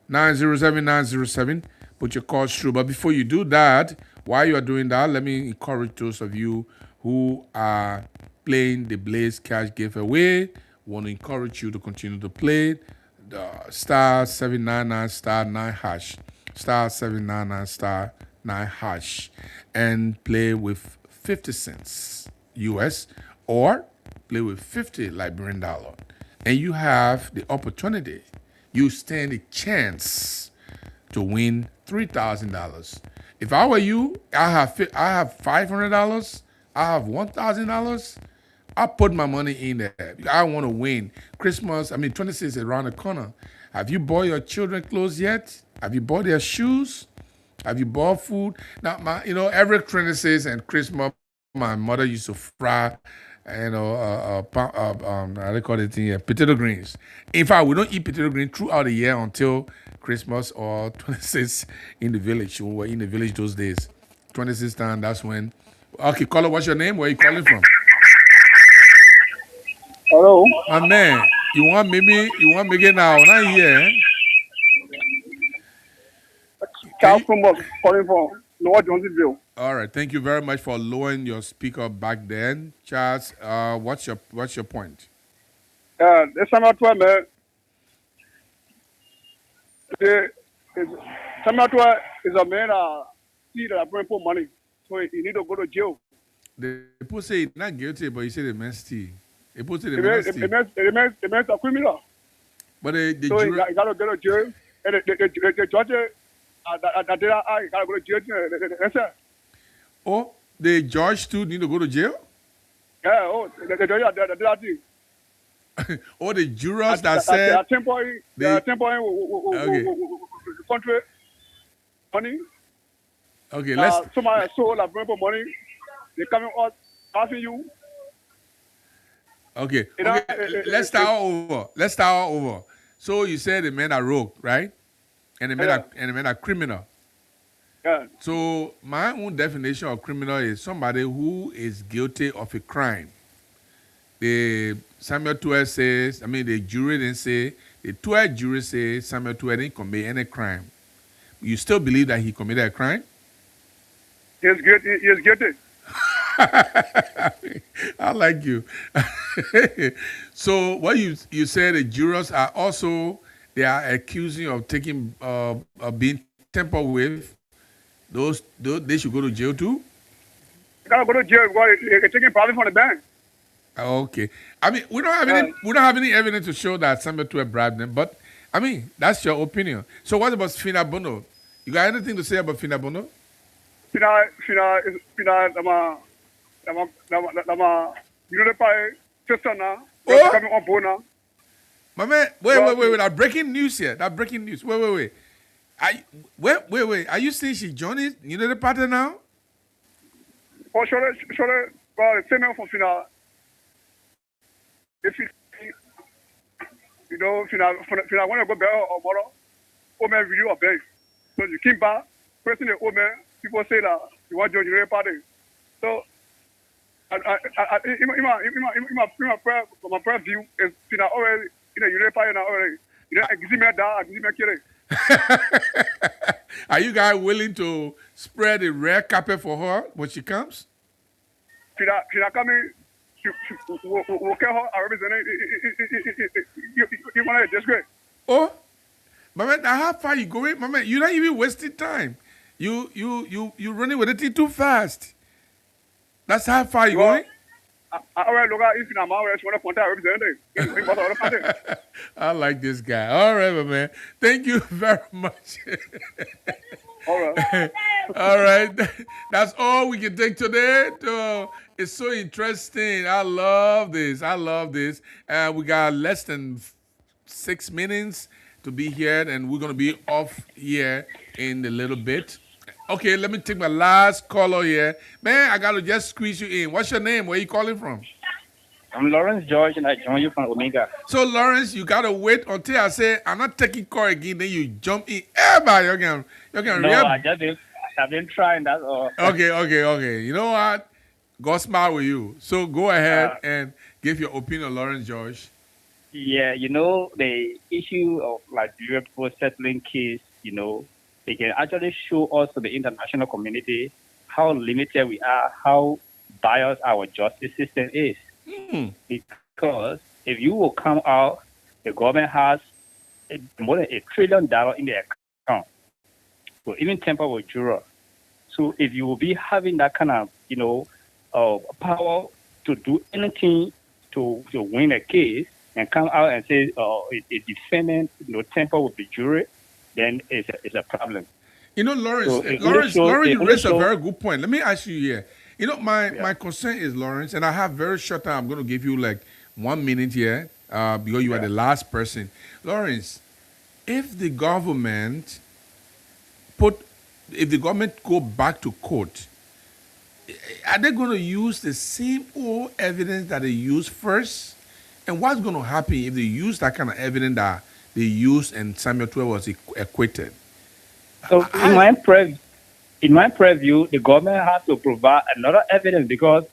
907 907. Put your calls through. But before you do that, while you are doing that, let me encourage those of you who are playing the Blaze Cash giveaway. Want to encourage you to continue to play the star 799 star 9 hash. Star 799 star 9 hash. And play with 50 cents US or play with 50 Liberian dollar. And you have the opportunity. You stand a chance to win $3,000. If I were you, I have $500. I have $1,000. I put my money in there. I want to win. Christmas, 26 is around the corner. Have you bought your children clothes yet? Have you bought their shoes? Have you bought food? Now, every 26 and Christmas, my mother used to fry, how they call it in here, potato greens. In fact, we don't eat potato greens throughout the year until Christmas or 26 in the village. We were in the village those days. 26 time, that's when. Okay, caller, what's your name? Where are you calling from? Hello. My man, you want me now? Not here. Charles from calling from Lower Johnsonville. All right, thank you very much for lowering your speaker back then, Charles. What's your point? This summer 12, man. Summer 12 is a man see that I bring for money, so you need to go to jail. The people say he's not guilty, but he said the man steal. They put it It means a criminal. But So you got to go to jail. And the judge, I got to go to jail. Oh, the judge too need to go to jail? Yeah, the judge did that thing. Oh, the jurors that said... They are temporary country money. Okay, let's... Somebody sold a brand for money. They coming out asking you. Okay, let's start over. So you said the men are rogue, right? And the men are criminal. Yeah. So my own definition of criminal is somebody who is guilty of a crime. The Samuel 12 says, the jury didn't say, the 12 jury says Samuel 12 didn't commit any crime. You still believe that he committed a crime? He's guilty. I like you. So what you said, the jurors are also, they are accusing of taking of being tampered with. Those they should go to jail too. You gotta go to jail because they're taking profit from the bank. Okay, we don't have any evidence to show that Samuel 12 bribed them, but that's your opinion. So what about Fina Bono? You got anything to say about Fina Bono? Fina, you know the sister now. Coming on board now. My man, wait. That breaking news here. Wait. Wait. Are you saying she joined you know the party now? Oh, sure. The same from Fina. If Fina want to go back or tomorrow, old man video of bank. So you came back, person the old man, people say that you want to join the party. So in my prayer view is Fina already in a Europe party now already. You know, give me a dog, give me a kid. Are you guys willing to spread the red carpet for her when she comes? Fina coming. We'll get her. I represent you want to disgrace. Oh, my man, how far you going, my man? You're not even wasting time. You running with it too fast. That's how far you going. I already look at if I'm already want to contact representative. I like this guy. All right, my man. Thank you very much. All right. All right. That's all we can take today. It's so interesting. I love this. We got less than 6 minutes to be here, and we're going to be off here in a little bit. Okay, let me take my last caller here. Man, I got to just squeeze you in. What's your name? Where are you calling from? I'm Lawrence George, and I join you from Omega. So, Lawrence, you got to wait until I say, I'm not taking call again, then you jump in. Everybody, you're going to No, I just I've been trying. That's all. Okay. You know what? God smile with you. So go ahead and give your opinion on Lawrence George. Yeah, you know, the issue of Nigerian people settling case, you know, they can actually show us to the international community how limited we are, how biased our justice system is. Because if you will come out, the government has more than $1 trillion in their account. So even tamper with juror. So if you will be having that kind of, you know, power to do anything to win a case and come out and say, a defendant, you know, tamper with the jury, then it's a problem. You know, Lawrence, So Lawrence, you raised a shows- very good point. Let me ask you here. You know, my concern is, Lawrence, and I have very short time. I'm going to give you like 1 minute here because you are the last person. Lawrence, if the government go back to court, are they going to use the same old evidence that they used first? And what's going to happen if they use that kind of evidence that they used and Samuel 12 was acquitted? So in my preview, the government has to provide another evidence because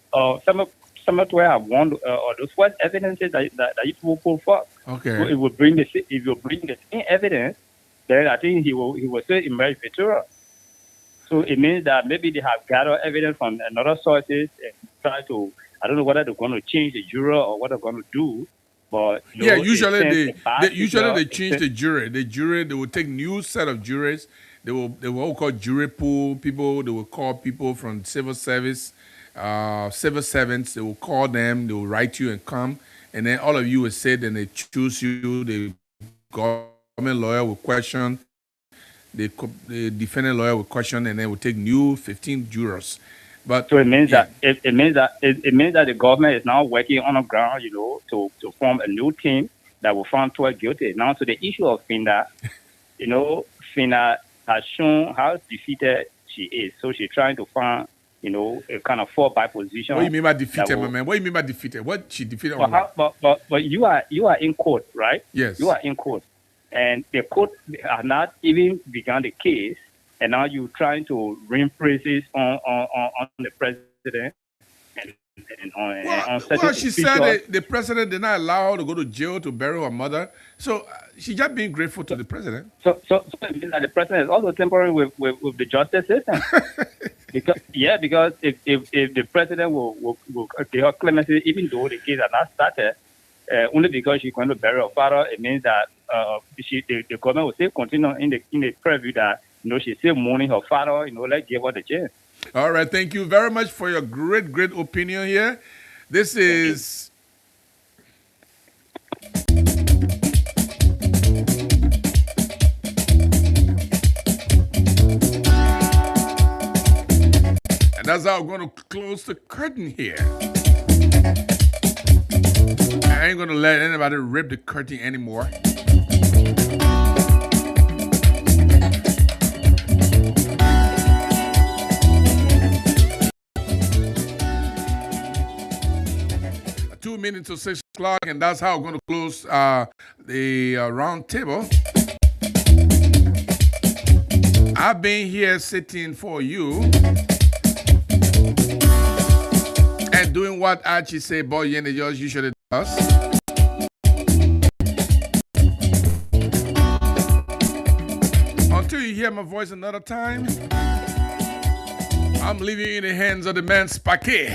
some of have won or those first evidences that you will pull forth. Okay. So if you bring the same evidence, then I think he will still emerge victorious. So it means that maybe they have gathered evidence from another sources and try to, I don't know whether they're going to change the juror or what they're going to do. But Yeah, usually they change the jury. The jury, they will take new set of jurors. They will all call jury pool people. They will call people from civil service, civil servants. They will call them. They will write you and come, and then all of you will say. Then they choose you. The government lawyer will question. The defendant lawyer will question, and then will take new 15 jurors. But so it means that it means that the government is now working on the ground, you know, to form a new team that will find 12 guilty. Now, to the issue of Finda, you know, Finda has shown how defeated she is. So she's trying to find, you know, a kind of fallback position. What do you mean by defeated, my man? What do you mean by defeated? What she defeated? But you are in court, right? Yes. You are in court, and the court have not even begun the case, and now you're trying to ring praises on the president. Well, she said the president did not allow her to go to jail to bury her mother. So she's just being grateful to the president. So it means that the president is also tampering with the justice system. because if the president will give her clemency, even though the case has not started, only because she's going to bury her father, it means that the government will still continue in the preview that, you know, she's still mourning her father. You know, let's give her the chance. All right, thank you very much for your great opinion here. This is and that's how I'm going to close the curtain here. I ain't going to let anybody rip the curtain anymore. Minutes to 6 o'clock, and that's how we're going to close the round table. I've been here sitting for you and doing what Archie say, boy, Yene George usually does. Until you hear my voice another time, I'm leaving you in the hands of the man Spake.